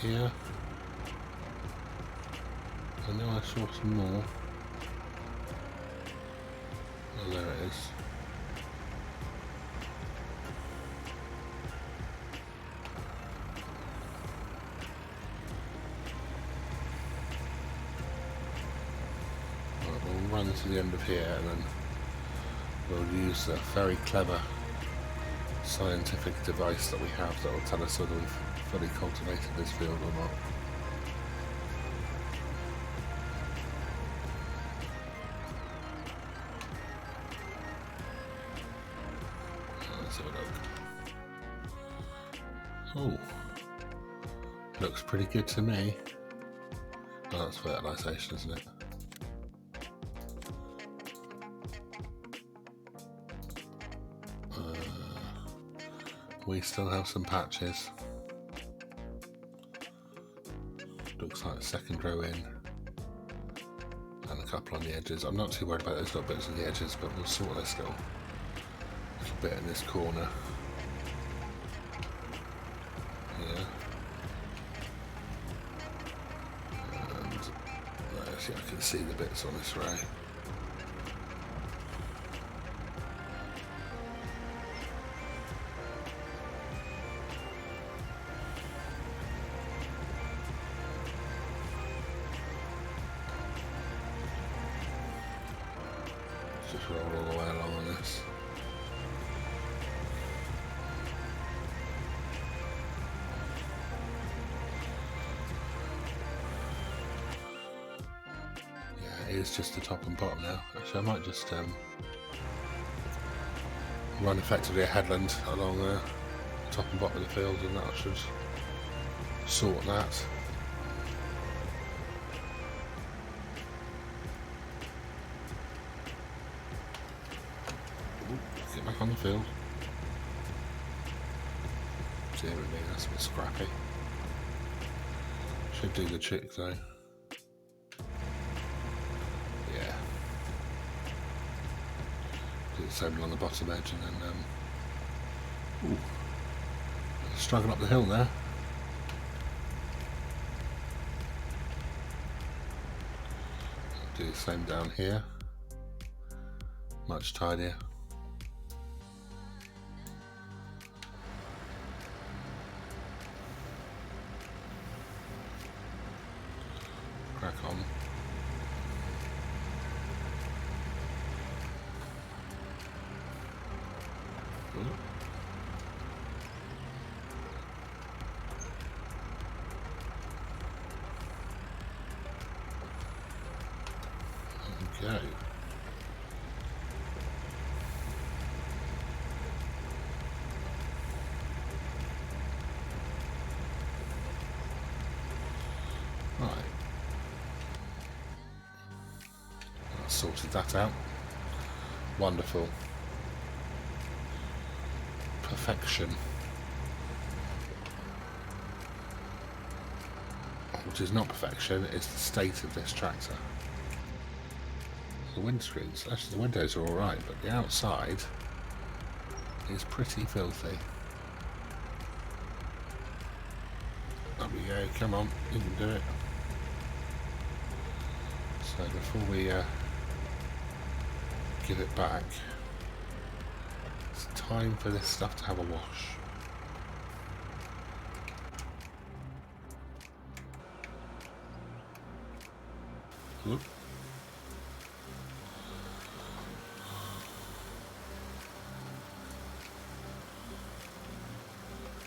Here. I know I saw some more. Oh, there it is. Right, we'll run to the end of here and then we'll use a very clever scientific device that we have that will tell us whether we've fully cultivated this field or not. Let's have a look. Oh, looks pretty good to me. Oh, that's fertilisation, isn't it? We still have some patches. Looks like a second row in and a couple on the edges. I'm not too worried about those little bits on the edges, but we'll sort this little bit in this corner. Yeah. And see, I can see the bits on this row. Just roll all the way along on this. Yeah, it is just the top and bottom now. Actually, I might just run effectively a headland along the top and bottom of the field, and that should sort that. Get back on the field. Dear me, that's a bit scrappy. Should do the trick though. Yeah. Do the same along the bottom edge and then ooh, struggling up the hill there. Do the same down here. Much tidier. Crack on. Ooh. Okay. Right. I sorted that out. Wonderful. Perfection. Which is not perfection, it's the state of this tractor. The windscreens, actually the windows are alright, but the outside is pretty filthy. There we go, come on, you can do it. So before we give it back, it's time for this stuff to have a wash. Whoop.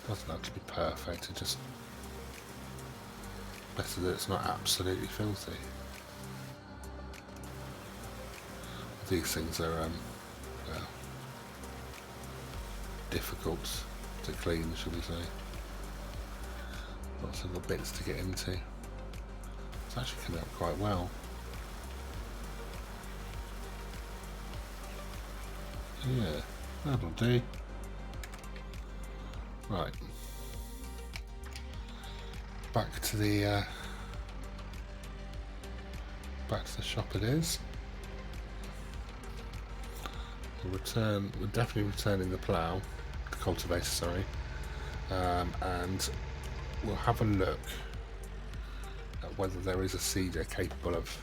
Doesn't have to be perfect, it just better that it's not absolutely filthy. These things are well, difficult to clean, shall we say. Lots of little bits to get into. It's actually coming out quite well. Yeah, that'll do. Right, back to the shop it is. We're definitely returning the plough, the cultivator, sorry, and we'll have a look at whether there is a seeder capable of,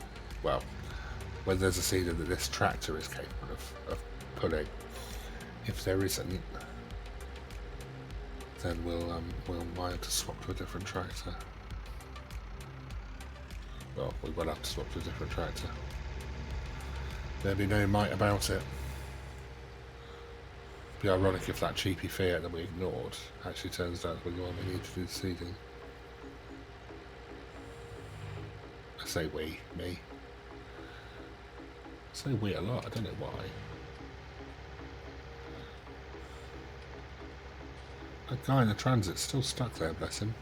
well, whether there's a seeder that this tractor is capable of pulling. If there isn't, then we'll might have to swap to a different tractor. Well, we will have to swap to a different tractor. There'll be no might about it. It'd be ironic if that cheapy Fiat that we ignored actually turns out to be the one we need to do the seeding. I say we, me. I say we a lot, I don't know why. That guy in the transit's still stuck there, bless him.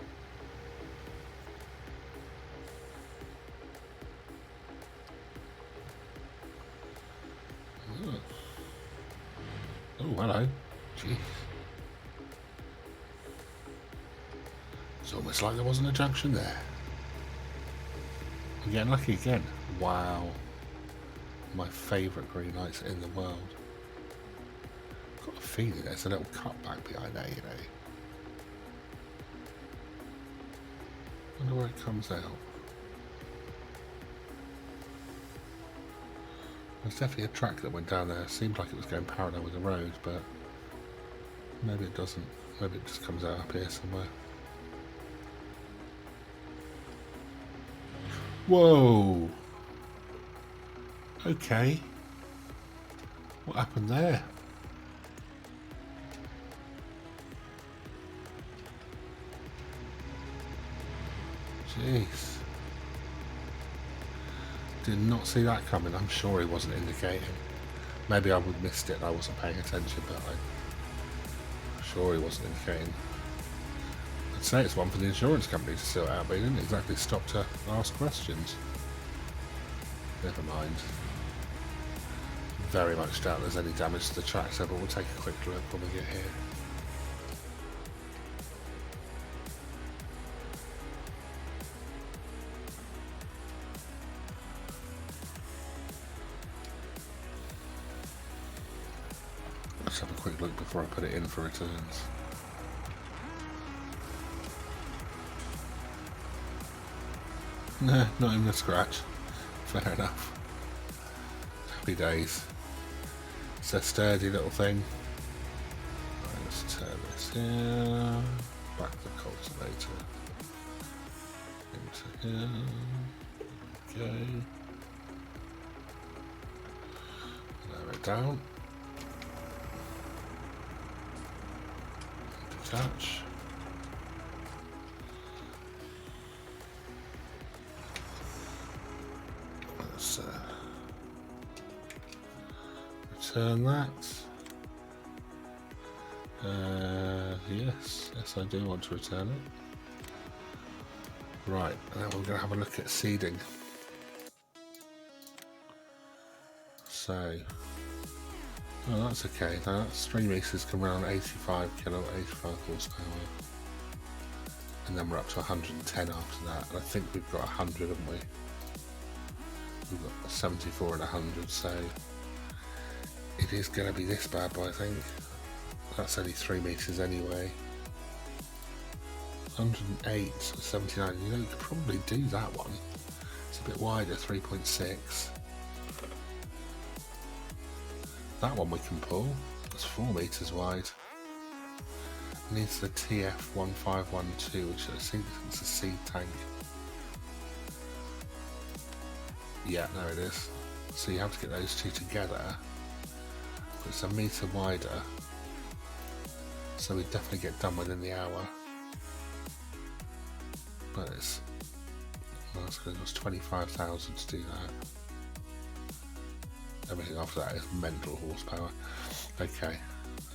Oh, hello. Jeez. It's almost like there wasn't a junction there. We're getting lucky again. Wow. My favourite green lights in the world. I've got a feeling there's a little cutback behind there, you know. Wonder where it comes out. There's definitely a track that went down there. It seemed like it was going parallel with the road, but maybe it doesn't. Maybe it just comes out up here somewhere. Whoa! Okay. What happened there? Jeez. Did not see that coming. I'm sure he wasn't indicating. Maybe I would have missed it and I wasn't paying attention, but I'm sure he wasn't indicating. I'd say it's one for the insurance company to sort out, but he didn't exactly stop to ask questions. Never mind. Very much doubt there's any damage to the tractor, but we'll take a quick look when we get here. Let's have a quick look before I put it in for returns. Nah, not even a scratch. Fair enough. Happy days. It's a sturdy little thing. Right, let's turn this here. Back the cultivator. Into here. Okay. Lower it down. Detach. Let's return that. Yes, I do want to return it. Right, and then we're going to have a look at seeding. So, oh, that's okay. That's 3 meters come around 85 horsepower. And then we're up to 110 after that. And I think we've got 100, haven't we? We've got 74 and 100, so it is going to be this bad boy, I think. That's only 3 meters anyway. 108, 79. You know, you could probably do that one. It's a bit wider, 3.6. That one we can pull. It's 4 meters wide. It needs the TF1512, which I think is a seed tank. Yeah, there it is. So you have to get those two together. It's a metre wider. So we definitely get done within the hour. But it's going to cost 25,000 to do that. Everything after that is mental horsepower. Okay,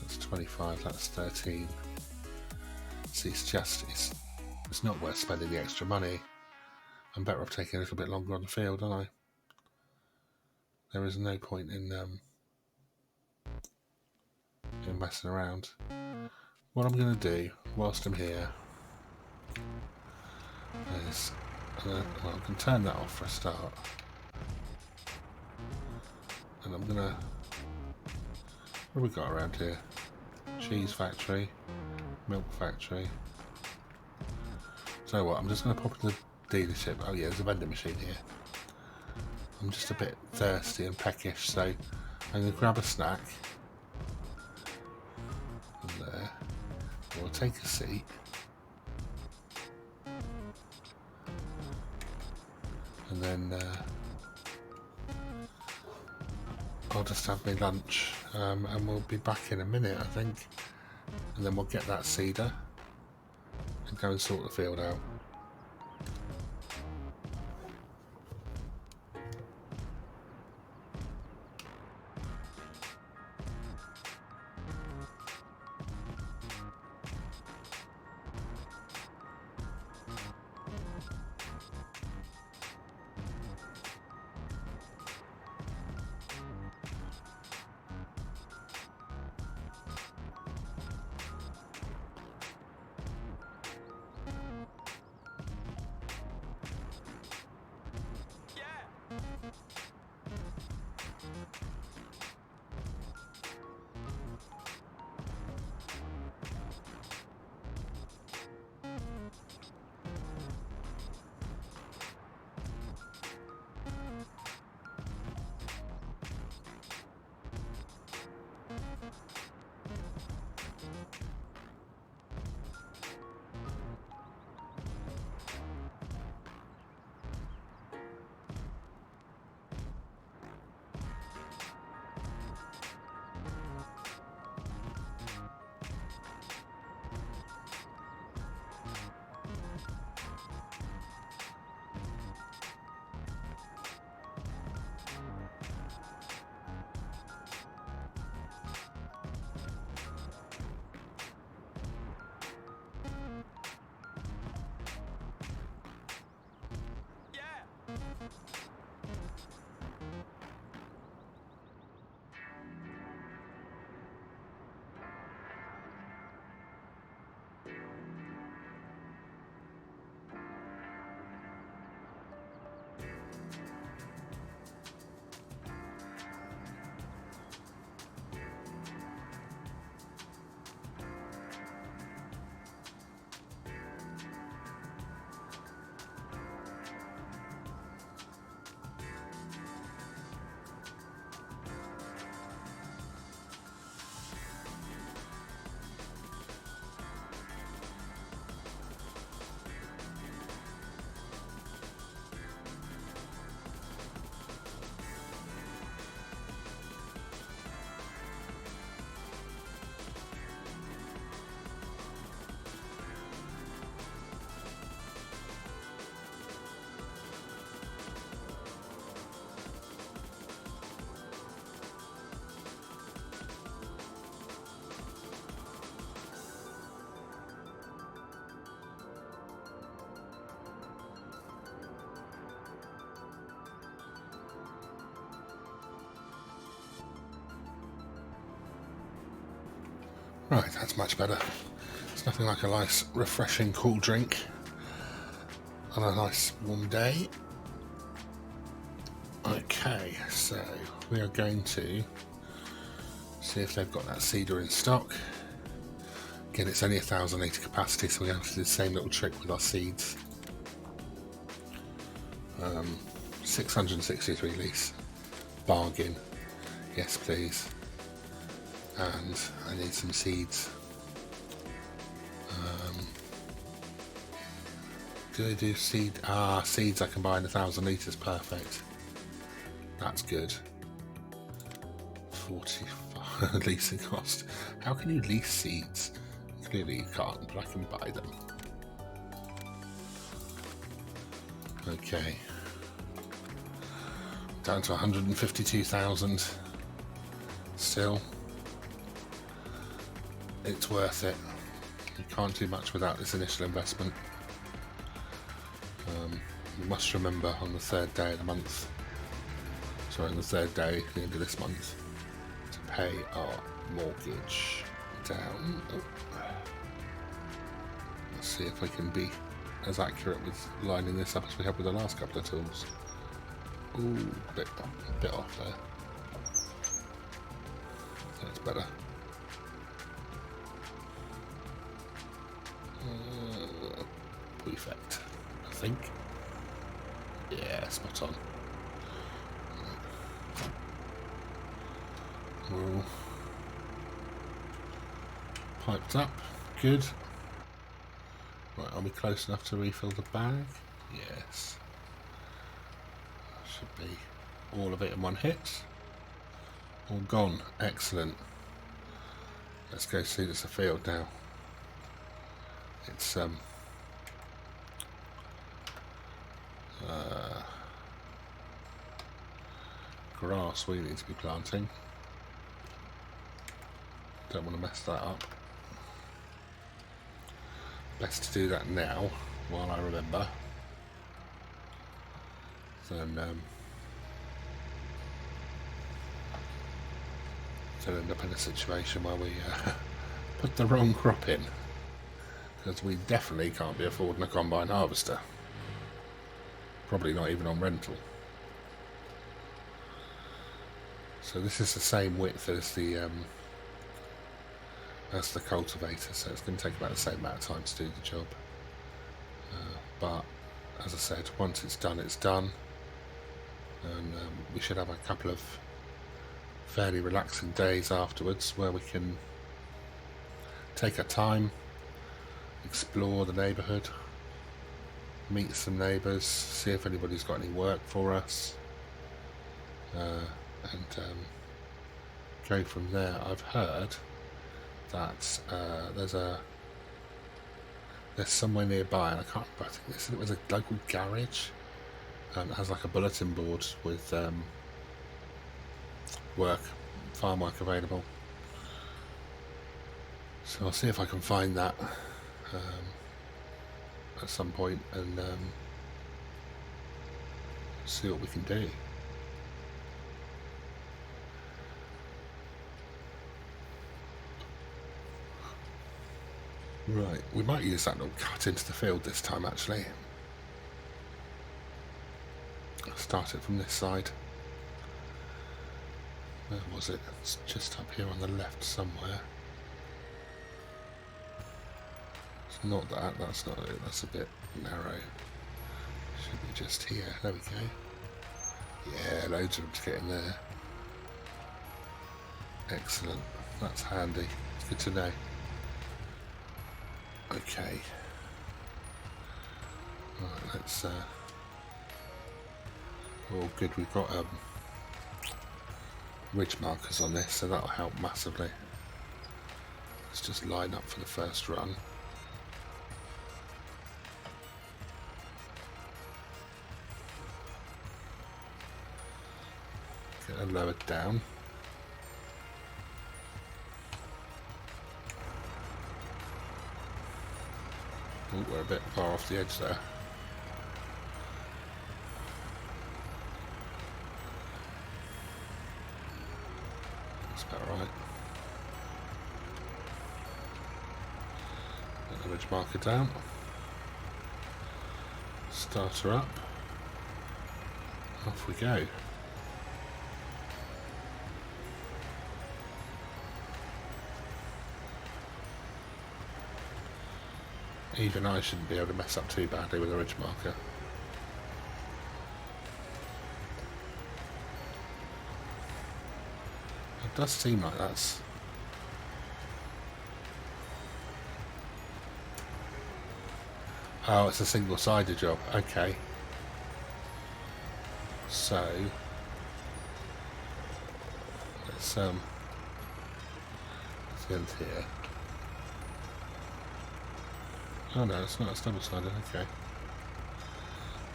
that's 25, that's 13. See, it's not worth spending the extra money. I'm better off taking a little bit longer on the field, aren't I? There is no point in messing around. What I'm going to do whilst I'm here is, well, I can turn that off for a start. And I'm gonna, what have we got around here? Cheese factory, milk factory. So what, I'm just gonna pop in the dealership. Oh yeah, there's a vending machine here. I'm just a bit thirsty and peckish, so I'm gonna grab a snack. And there. We'll take a seat. And then I'll just have my lunch and we'll be back in a minute, I think. And then we'll get that seeder and go and sort the field out. Right, that's much better. It's nothing like a nice, refreshing, cool drink on a nice warm day. Okay, so we are going to see if they've got that cedar in stock. Again, it's only 1,000 litre capacity, so we have to do the same little trick with our seeds. 663 litres. Bargain. Yes, please. And I need some seeds. Do they do seed? Seeds I can buy in 1,000 litres. Perfect. That's good. 45 leasing cost. How can you lease seeds? Clearly you can't, but I can buy them. Okay. Down to 152,000. Still, it's worth it. You can't do much without this initial investment. You must remember on the third day of the month, sorry, on the third day, the end of this month, to pay our mortgage down. Oh. Let's see if we can be as accurate with lining this up as we have with the last couple of tools. Ooh, a bit off there. That's better. Perfect, I think. Yeah, spot on. All piped up, good. Right, are we close enough to refill the bag? Yes. Should be all of it in one hit. All gone, excellent. Let's go see this afield now. It's grass we need to be planting. Don't want to mess that up. Best to do that now while I remember. Then don't end up in a situation where we put the wrong crop in, because we definitely can't be affording a combine harvester. Probably not even on rental. So this is the same width as the cultivator, so it's going to take about the same amount of time to do the job. But as I said, once it's done, it's done, and we should have a couple of fairly relaxing days afterwards where we can take our time, explore the neighbourhood, meet some neighbours, see if anybody's got any work for us, and go from there. I've heard that there's somewhere nearby, and I can't remember, I think they said it was a local garage that has like a bulletin board with farm work available. So I'll see if I can find that at some point and see what we can do. Right, we might use that little cut into the field this time actually. I'll start it from this side. Where was it? It's just up here on the left somewhere. It's not that, that's not it, that's a bit narrow. Should be just here, there we go. Yeah, loads of them to get in there. Excellent, that's handy, it's good to know. Okay. Right, let's all good, we've got ridge markers on this, so that'll help massively. Let's just line up for the first run. Get them lowered down. Oh, we're a bit far off the edge there. That's about right. Get the ridge marker down. Start her up. Off we go. Even I shouldn't be able to mess up too badly with a ridge marker. It does seem like that's... Oh, it's a single-sided job. Okay. So let's end here. Oh no, it's not. It's double-sided. Okay.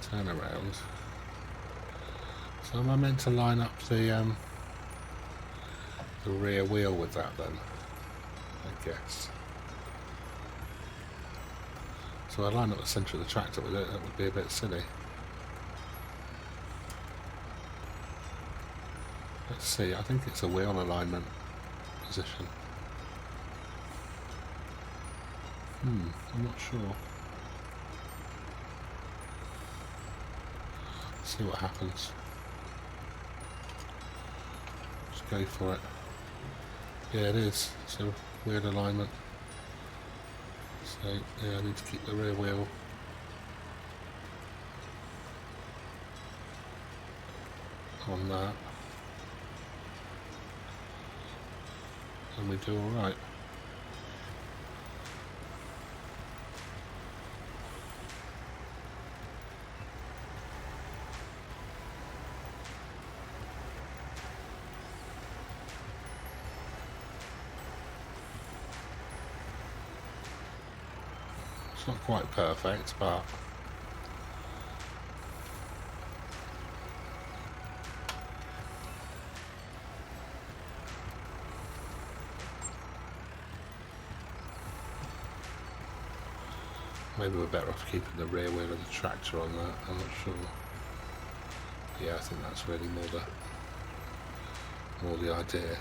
Turn around. So am I meant to line up the rear wheel with that then? I guess. So I line up the centre of the tractor with it. That would be a bit silly. Let's see. I think it's a wheel alignment position. I'm not sure. Let's see what happens. Just go for it. Yeah, it is. It's a weird alignment. So, yeah, I need to keep the rear wheel. On that. And we do alright. It's not quite perfect, but maybe we're better off keeping the rear wheel of the tractor on that. I'm not sure. Yeah, I think that's really more the idea.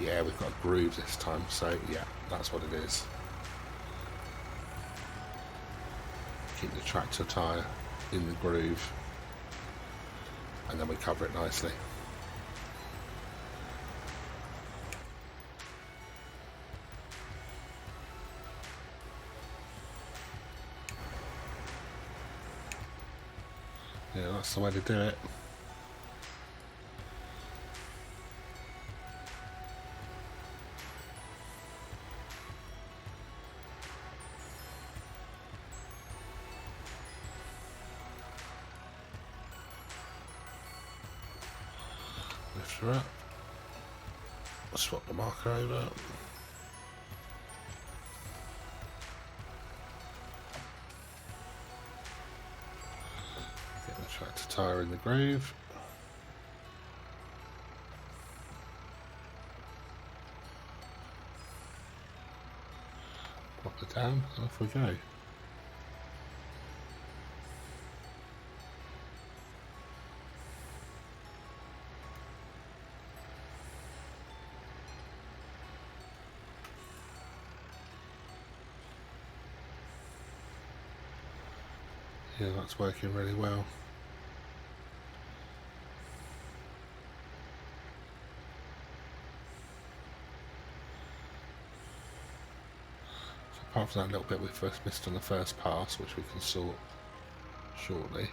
Yeah, we've got a groove this time, so yeah, that's what it is. Keep the tractor tyre in the groove, and then we cover it nicely. Yeah, that's the way to do it. Lift her up. Swap the marker over. Get the tractor tyre in the groove. Pop it down, and off we go. Yeah, that's working really well. So apart from that little bit we first missed on the first pass, which we can sort shortly.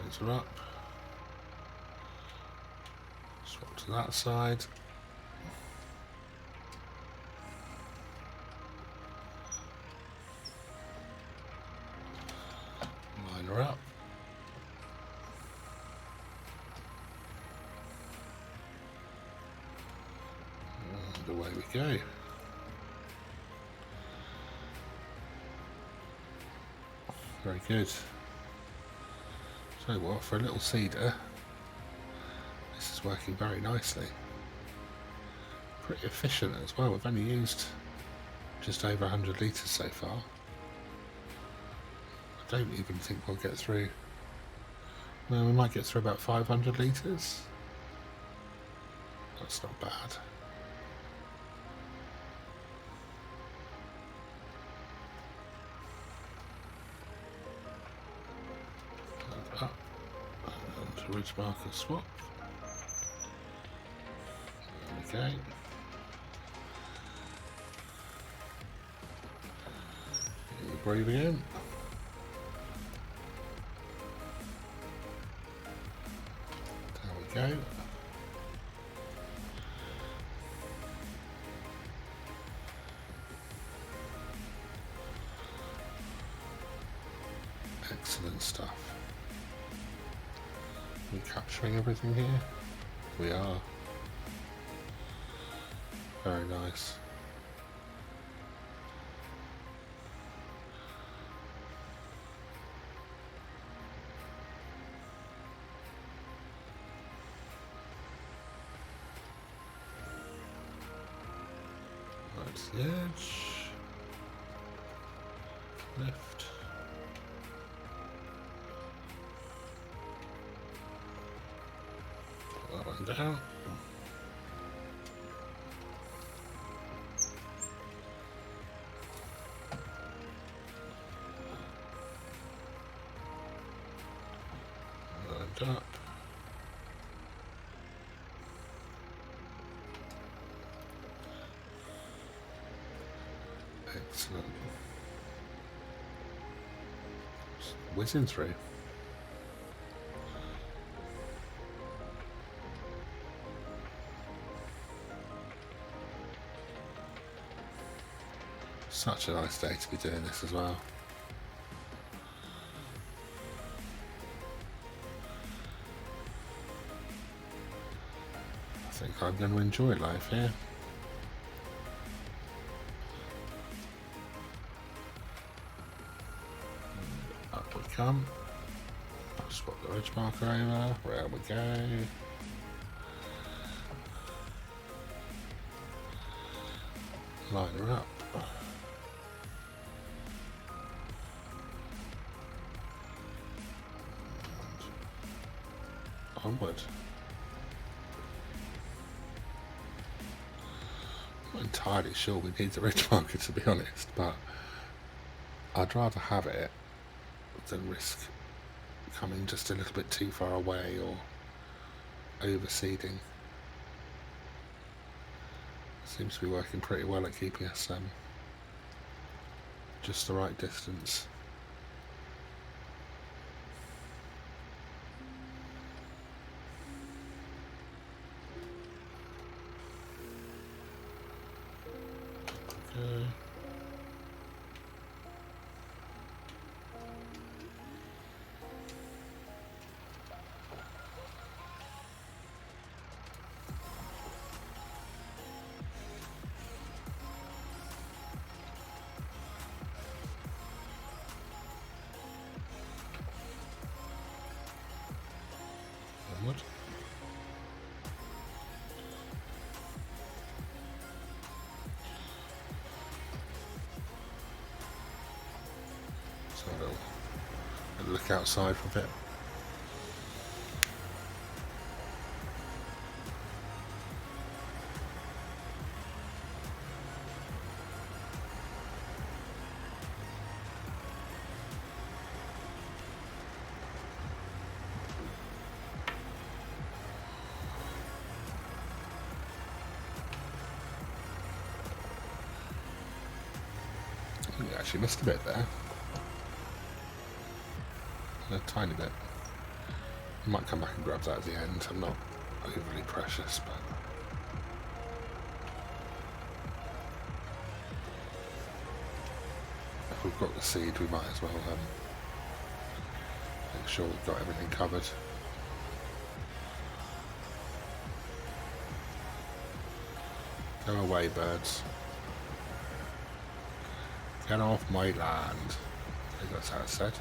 Raise her up. Swap to that side. Her up. And away we go. Very good. So what, for a little cedar, this is working very nicely. Pretty efficient as well. We've only used just over 100 litres so far. I don't even think we'll get through. Well, we might get through about 500 litres. That's not bad. ridge marker swap. There we go. Breathe again. There we go. Excellent stuff. Are we capturing everything here? We are. Very nice. That's the edge. Lift. Put that one down. Lined up. Excellent. Just whizzing through. Such a nice day to be doing this as well. I think I'm going to enjoy life here. Up we come. I'll swap the ridge marker over. There we go. Line her up. Onward. Not entirely sure we need the ridge marker, to be honest, but I'd rather have it than risk coming just a little bit too far away or overseeding. Seems to be working pretty well at keeping us just the right distance. Okay. Onward. So I'll look outside for a bit. I actually missed a bit there. A tiny bit. I might come back and grab that at the end. I'm not overly precious, but if we've got the seed, we might as well make sure we've got everything covered. Go away, birds. Get off my land. I think that's how it's said.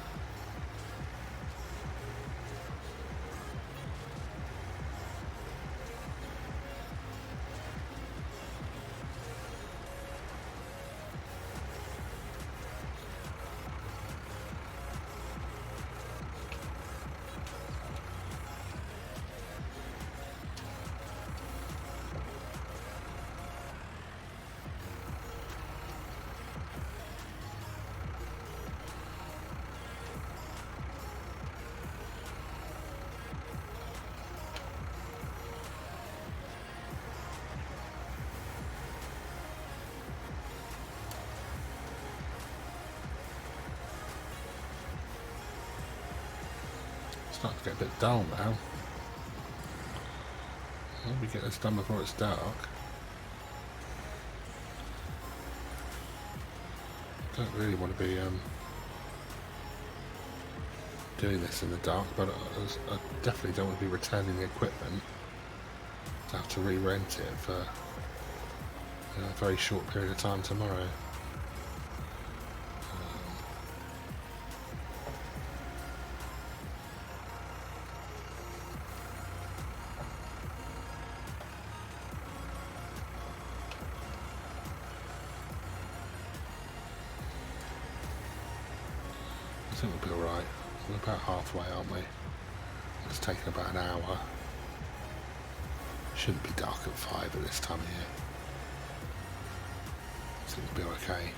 starting to get a bit dull now. Let me get this done before it's dark. Don't really want to be doing this in the dark, but I definitely don't want to be returning the equipment to have to re-rent it for a very short period of time tomorrow. I think we'll be alright. We're about halfway, aren't we? It's taken about an hour. Shouldn't be dark at 5 at this time of year. I think we'll be okay.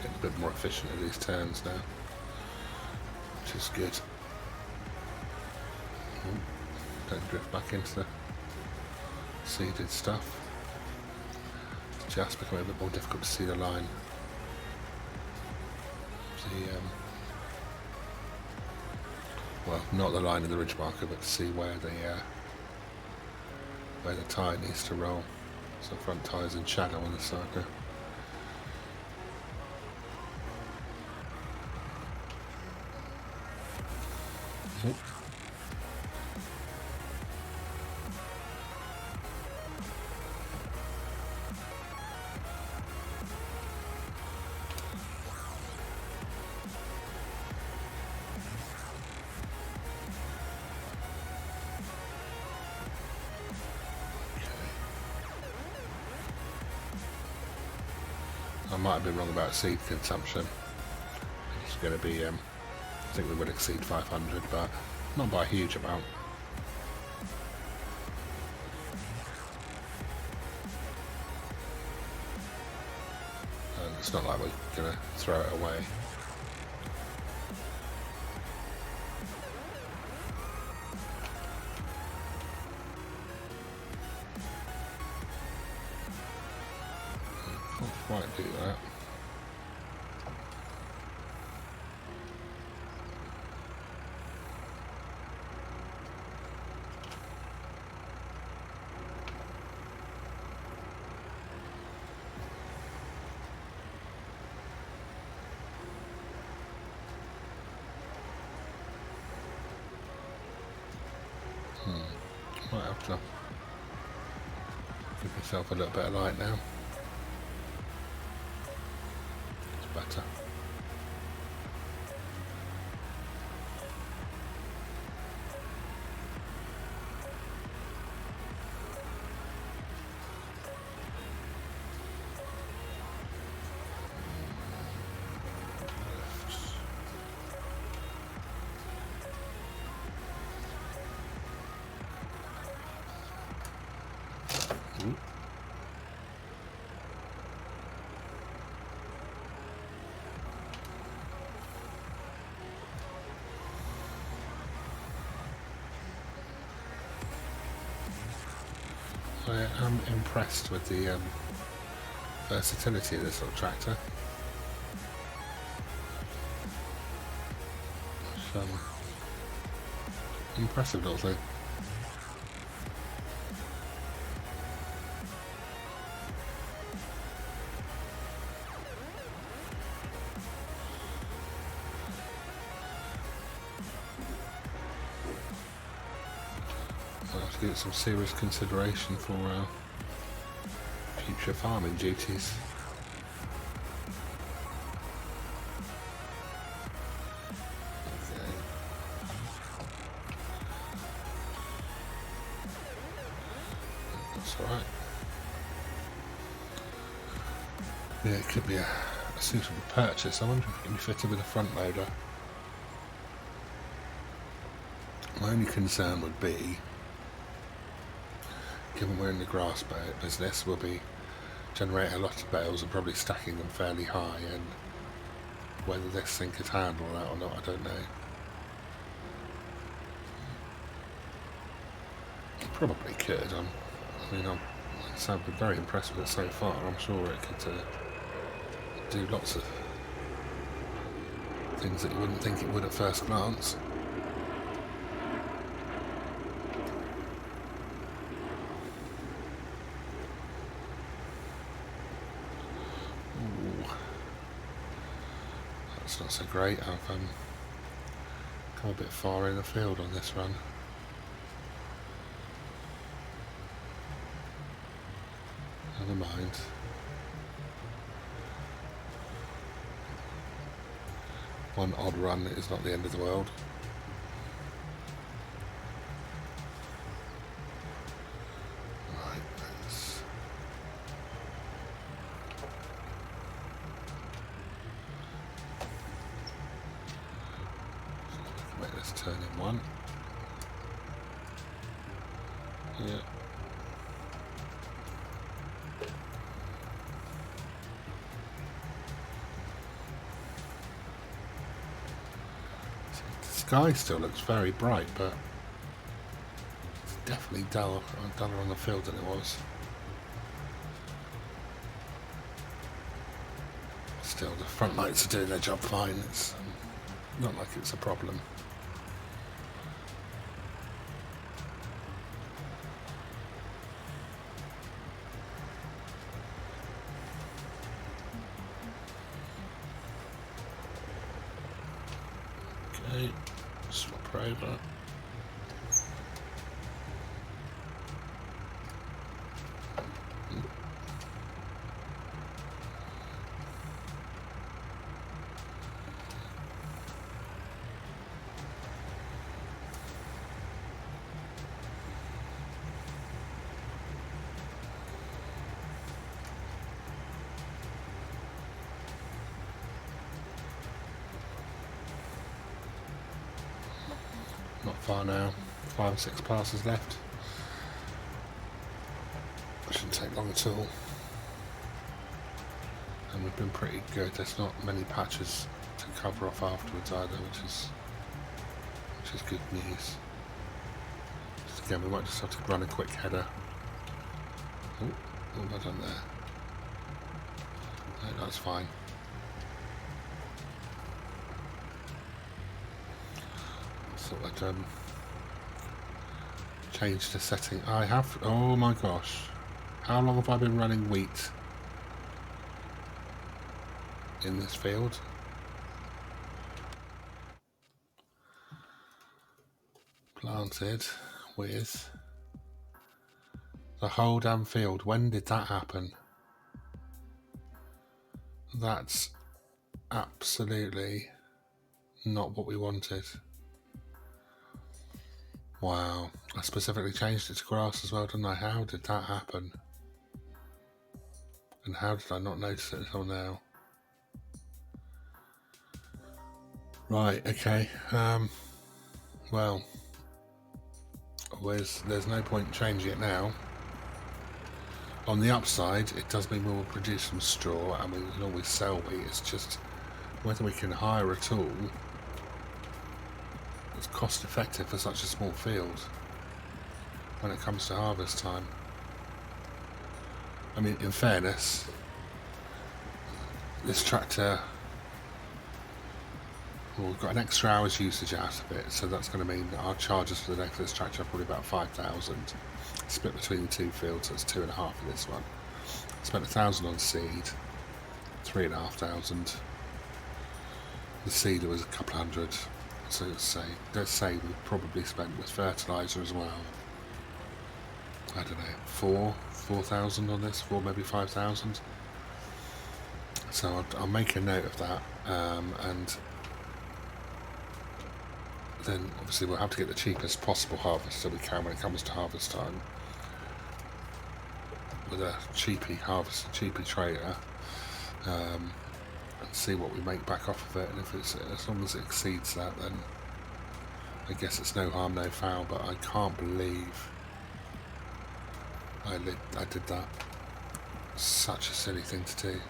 Getting a bit more efficient at these turns now, which is good. Don't drift back into the seeded stuff. It's just becoming a bit more difficult to see the line. Well, not the line in the ridge marker, but to see where the tyre needs to roll. So front tyre's in shadow on the cycle. I might have been wrong about seed consumption. It's going to be, I think we will exceed 500, but not by a huge amount. And it's not like we're going to throw it away. Might do that. Might have to give myself a little bit of light now. Better. I am impressed with the versatility of this little tractor. It's impressive little thing. I'll have to give it some serious consideration for future farming duties. Okay. That's alright. Yeah, it could be a a suitable purchase. I wonder if it can be fitted with a front loader. My only concern would be, given we're in the grass business, we'll be generating a lot of bales and probably stacking them fairly high, and whether this thing could handle that or not, I don't know. It probably could. I've been very impressed with it so far. I'm sure it could do lots of things that you wouldn't think it would at first glance. Ooh. That's not so great. I've come a bit far in the field on this run. Never mind. One odd run is not the end of the world. Right, let's make this turn in one. Yeah. The sky still looks very bright, but it's definitely duller on the field than it was. Still, the front lights are doing their job fine. It's not like it's a problem. Okay, swap over. Not far now, 5 or 6 passes left. Shouldn't take long at all. And we've been pretty good. There's not many patches to cover off afterwards either, which is good news. Just again, we might just have to run a quick header. Oh, what have I done there? No, that's fine. Thought I'd change the setting. I have. Oh my gosh. How long have I been running wheat in this field? Planted with the whole damn field. When did that happen? That's absolutely not what we wanted. Wow, I specifically changed it to grass as well, didn't I? How did that happen? And how did I not notice it until now? Right, okay. Well, there's no point in changing it now. On the upside, it does mean we will produce some straw and we can always sell wheat. It's just whether we can hire a tool that's cost effective for such a small field when it comes to harvest time. I mean, in fairness, this tractor, well, we've got an extra hour's usage out of it, so that's going to mean that our charges for the next this tractor are probably about 5,000, split between the two fields. So it's 2.5 for this one. Spent 1,000 on seed, 3,500. The seeder was a couple hundred. So let's say we probably spent with fertiliser as well, I don't know, 4,000 on this, maybe 5,000. So I'll make a note of that, and then obviously we'll have to get the cheapest possible harvester we can when it comes to harvest time, with a cheapy harvester, cheapy trailer. and see what we make back off of it, and if it's, as long as it exceeds that, then I guess it's no harm, no foul. But I can't believe I did that. Such a silly thing to do.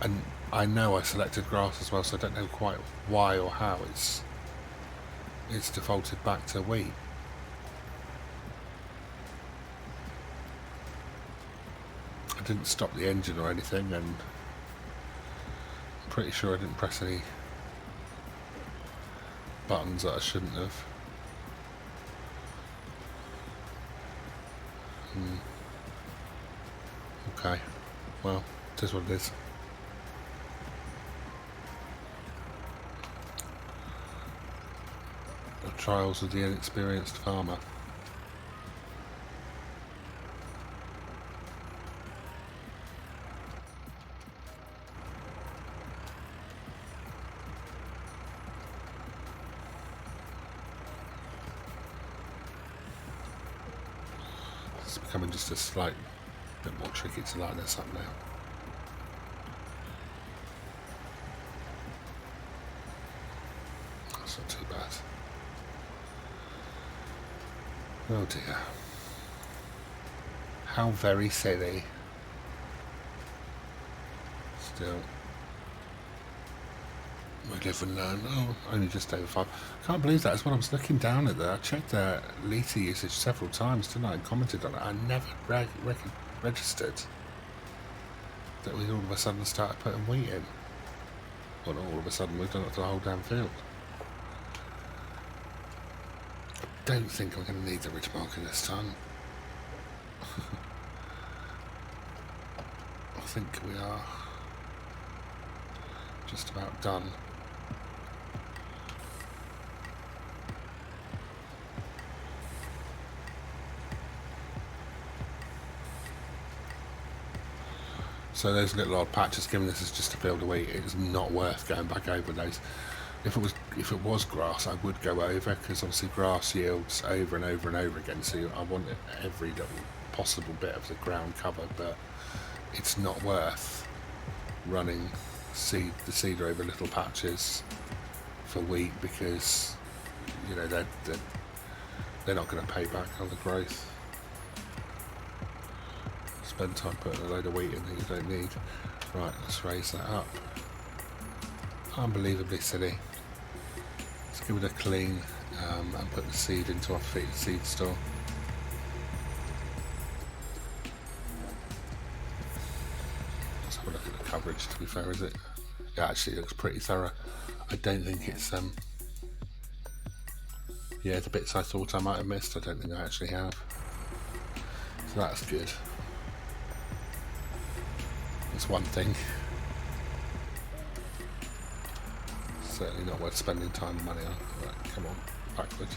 And I know I selected grass as well, so I don't know quite why or how it's defaulted back to wheat. I didn't stop the engine or anything, and I'm pretty sure I didn't press any buttons that I shouldn't have. Okay, well, it is what it is. The trials of the inexperienced farmer. It's becoming just a slight bit more tricky to line this up now. That's not too bad. Oh dear. How very silly. Still. We live and learn. Oh, only just over 5. Can't believe that. That's when I was looking down at that. I checked the litre usage several times, didn't I? And commented on it. I never registered that we all of a sudden started putting wheat in. Well, not all of a sudden, we've done it to the whole damn field. I don't think I'm going to need the ridge marker this time. I think we are just about done. So those little odd patches, given this is just a field of wheat, it's not worth going back over those. If it was grass, I would go over, because obviously grass yields over and over and over again. So I want every little possible bit of the ground covered, but it's not worth running the seeder over little patches for wheat, because you know they're not going to pay back on the growth. Spend time putting a load of wheat in that you don't need. Right, let's raise that up. Unbelievably silly. Let's give it a clean and put the seed into our seed store. Let's have a look at the coverage, to be fair, is it? It actually looks pretty thorough. I don't think it's yeah, the bits I thought I might have missed, I don't think I actually have. So that's good. That's one thing. Certainly not worth spending time and money on. Right, come on, backward.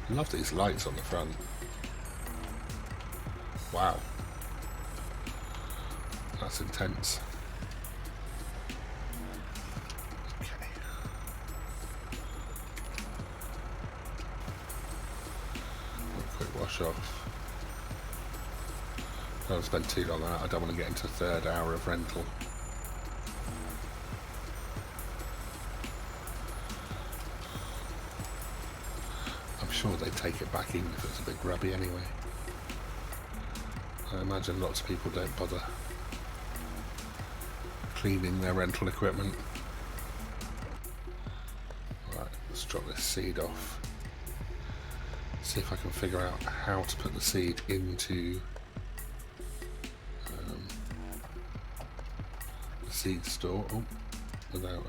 I love these lights on the front. Wow. That's intense. Okay. A quick wash off. I don't spend too long on that. I don't want to get into a third hour of rental. I'm sure they take it back even if it's a bit grubby anyway. I imagine lots of people don't bother cleaning their rental equipment. Right, let's drop this seed off. See if I can figure out how to put the seed into seed store without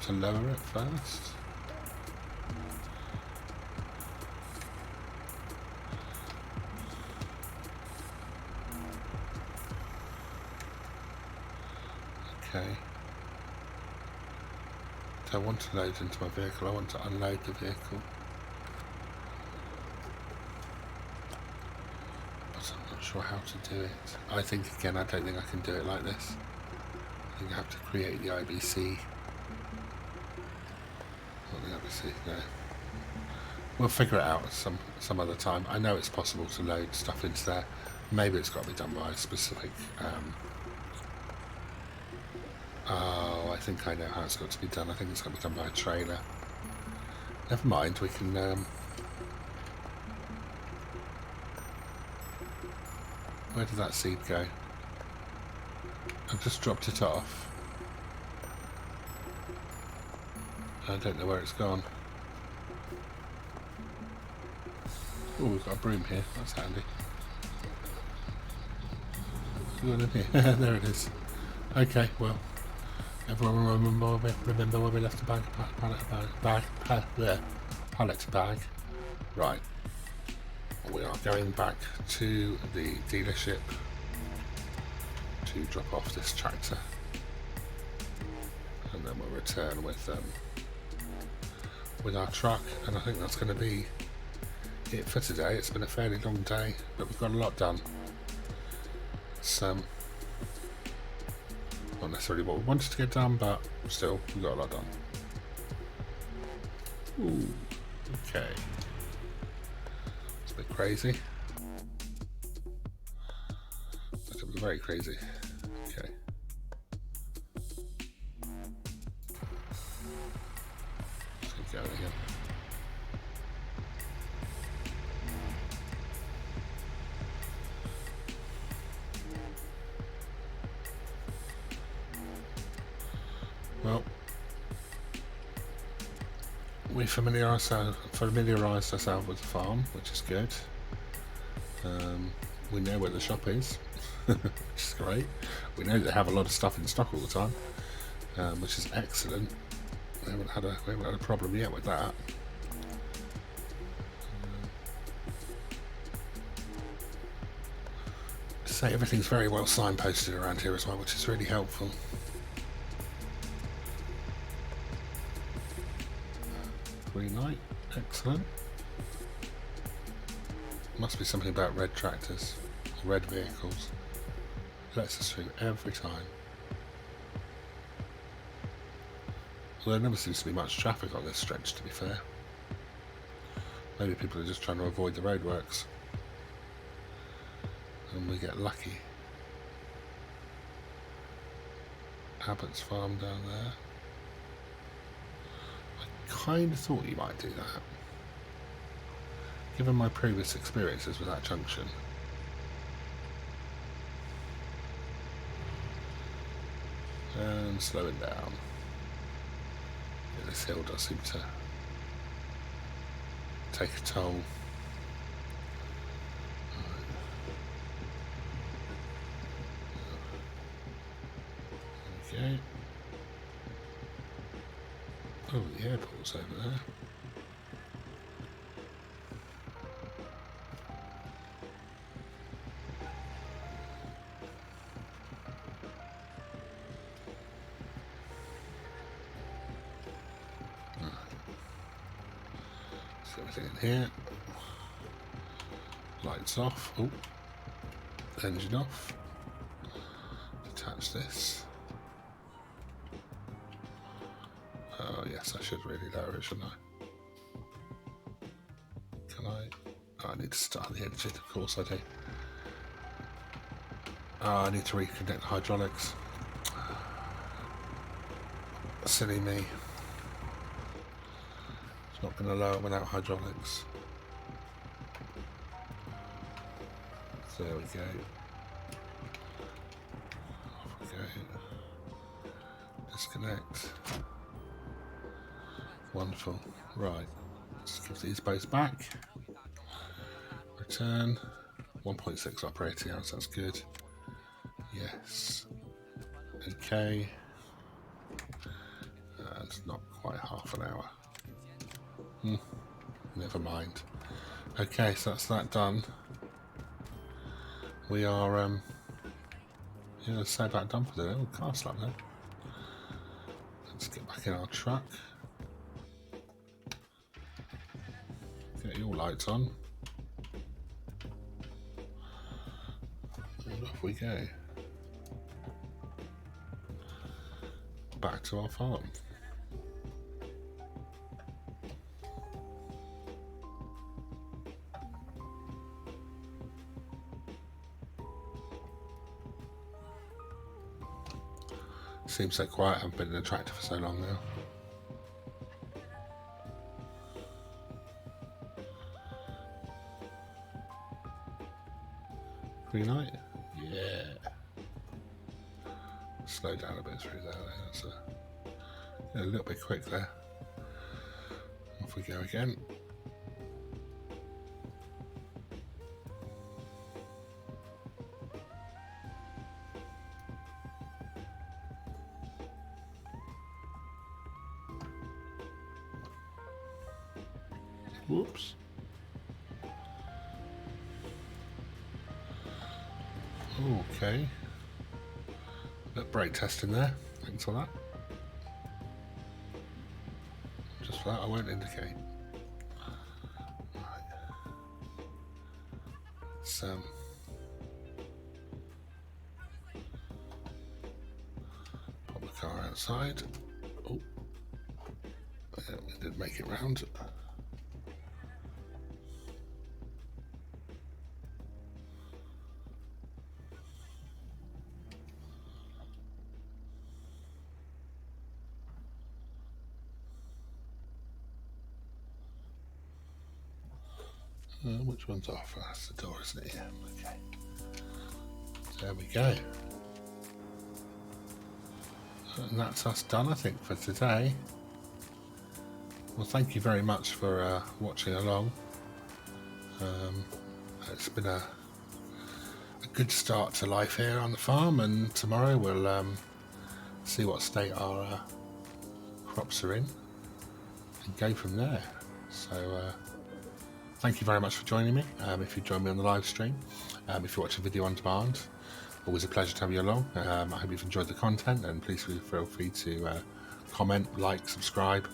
have to lower it first. Okay. Do I want to load into my vehicle? I want to unload the vehicle. But I'm not sure how to do it. I think, again, I don't think I can do it like this. I think I have to create the IBC. Not the IBC, no. We'll figure it out some other time. I know it's possible to load stuff into there. Maybe it's got to be done by a specific... oh, I think I know how it's got to be done. I think it's got to be done by a trailer. Never mind, we can... where did that seed go? I've just dropped it off. I don't know where it's gone. Oh, we've got a broom here. That's handy. Good in here. There it is. Okay, well, everyone remember where we left the pallet bag. Right. We are going back to the dealership to drop off this tractor, and then we'll return with our truck. And I think that's going to be it for today. It's been a fairly long day, but we've got a lot done. It's not necessarily what we wanted to get done, but still, we've got a lot done. Ooh, okay. It's a bit crazy. That was very crazy. Okay. Let's go again. Well, we familiarised ourselves with the farm, which is good. We know where the shop is, which is great. We know they have a lot of stuff in stock all the time, which is excellent. We haven't had a problem yet with that. So everything's very well signposted around here as well, which is really helpful. Green light, excellent. Must be something about red tractors, or red vehicles. Lets us through every time. Well, there never seems to be much traffic on this stretch, to be fair. Maybe people are just trying to avoid the roadworks. And we get lucky. Abbott's farm down there. I kind of thought you might do that, given my previous experiences with that junction. And slowing down. Yeah, this hill does seem to take a toll. Okay. Oh, the airport's over there. Everything in here. Lights off. Oh, engine off. Detach this. Oh yes, I should really lower it, shouldn't I? Can I? Oh, I need to start the engine. Of course I do. Oh, I need to reconnect the hydraulics. Silly me. Not going to lower without hydraulics. So there we go. Off we go. Disconnect. Wonderful. Right. Let's give these both back. Return. 1.6 operating hours. That's good. Yes. Okay. And not quite half an hour. Never mind. Okay, so that's that done. We are let's say about done for today. Oh, car slap there. Let's get back in our truck. Get your lights on. off we go. Back to our farm. Seems so quiet. I haven't been in a tractor for so long now. Green light? Yeah. Slow down a bit through there. That's a little bit quick there. Off we go again. Whoops. Okay. Bit brake testing there. Thanks for that. Just for that, I won't indicate. Right. Let's pop the car outside. Oh, yeah, we did make it round. Which one's off? That's the door, isn't it? Yeah, okay. There we go. And that's us done, I think, for today. Well, thank you very much for watching along. It's been a good start to life here on the farm, and tomorrow we'll see what state our crops are in and go from there. So thank you very much for joining me. If you join me on the live stream, if you watch a video on demand, always a pleasure to have you along. I hope you've enjoyed the content, and please feel free to comment, like, subscribe,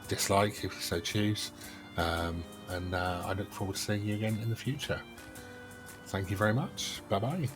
dislike if you so choose, and I look forward to seeing you again in the future. Thank you very much. Bye bye.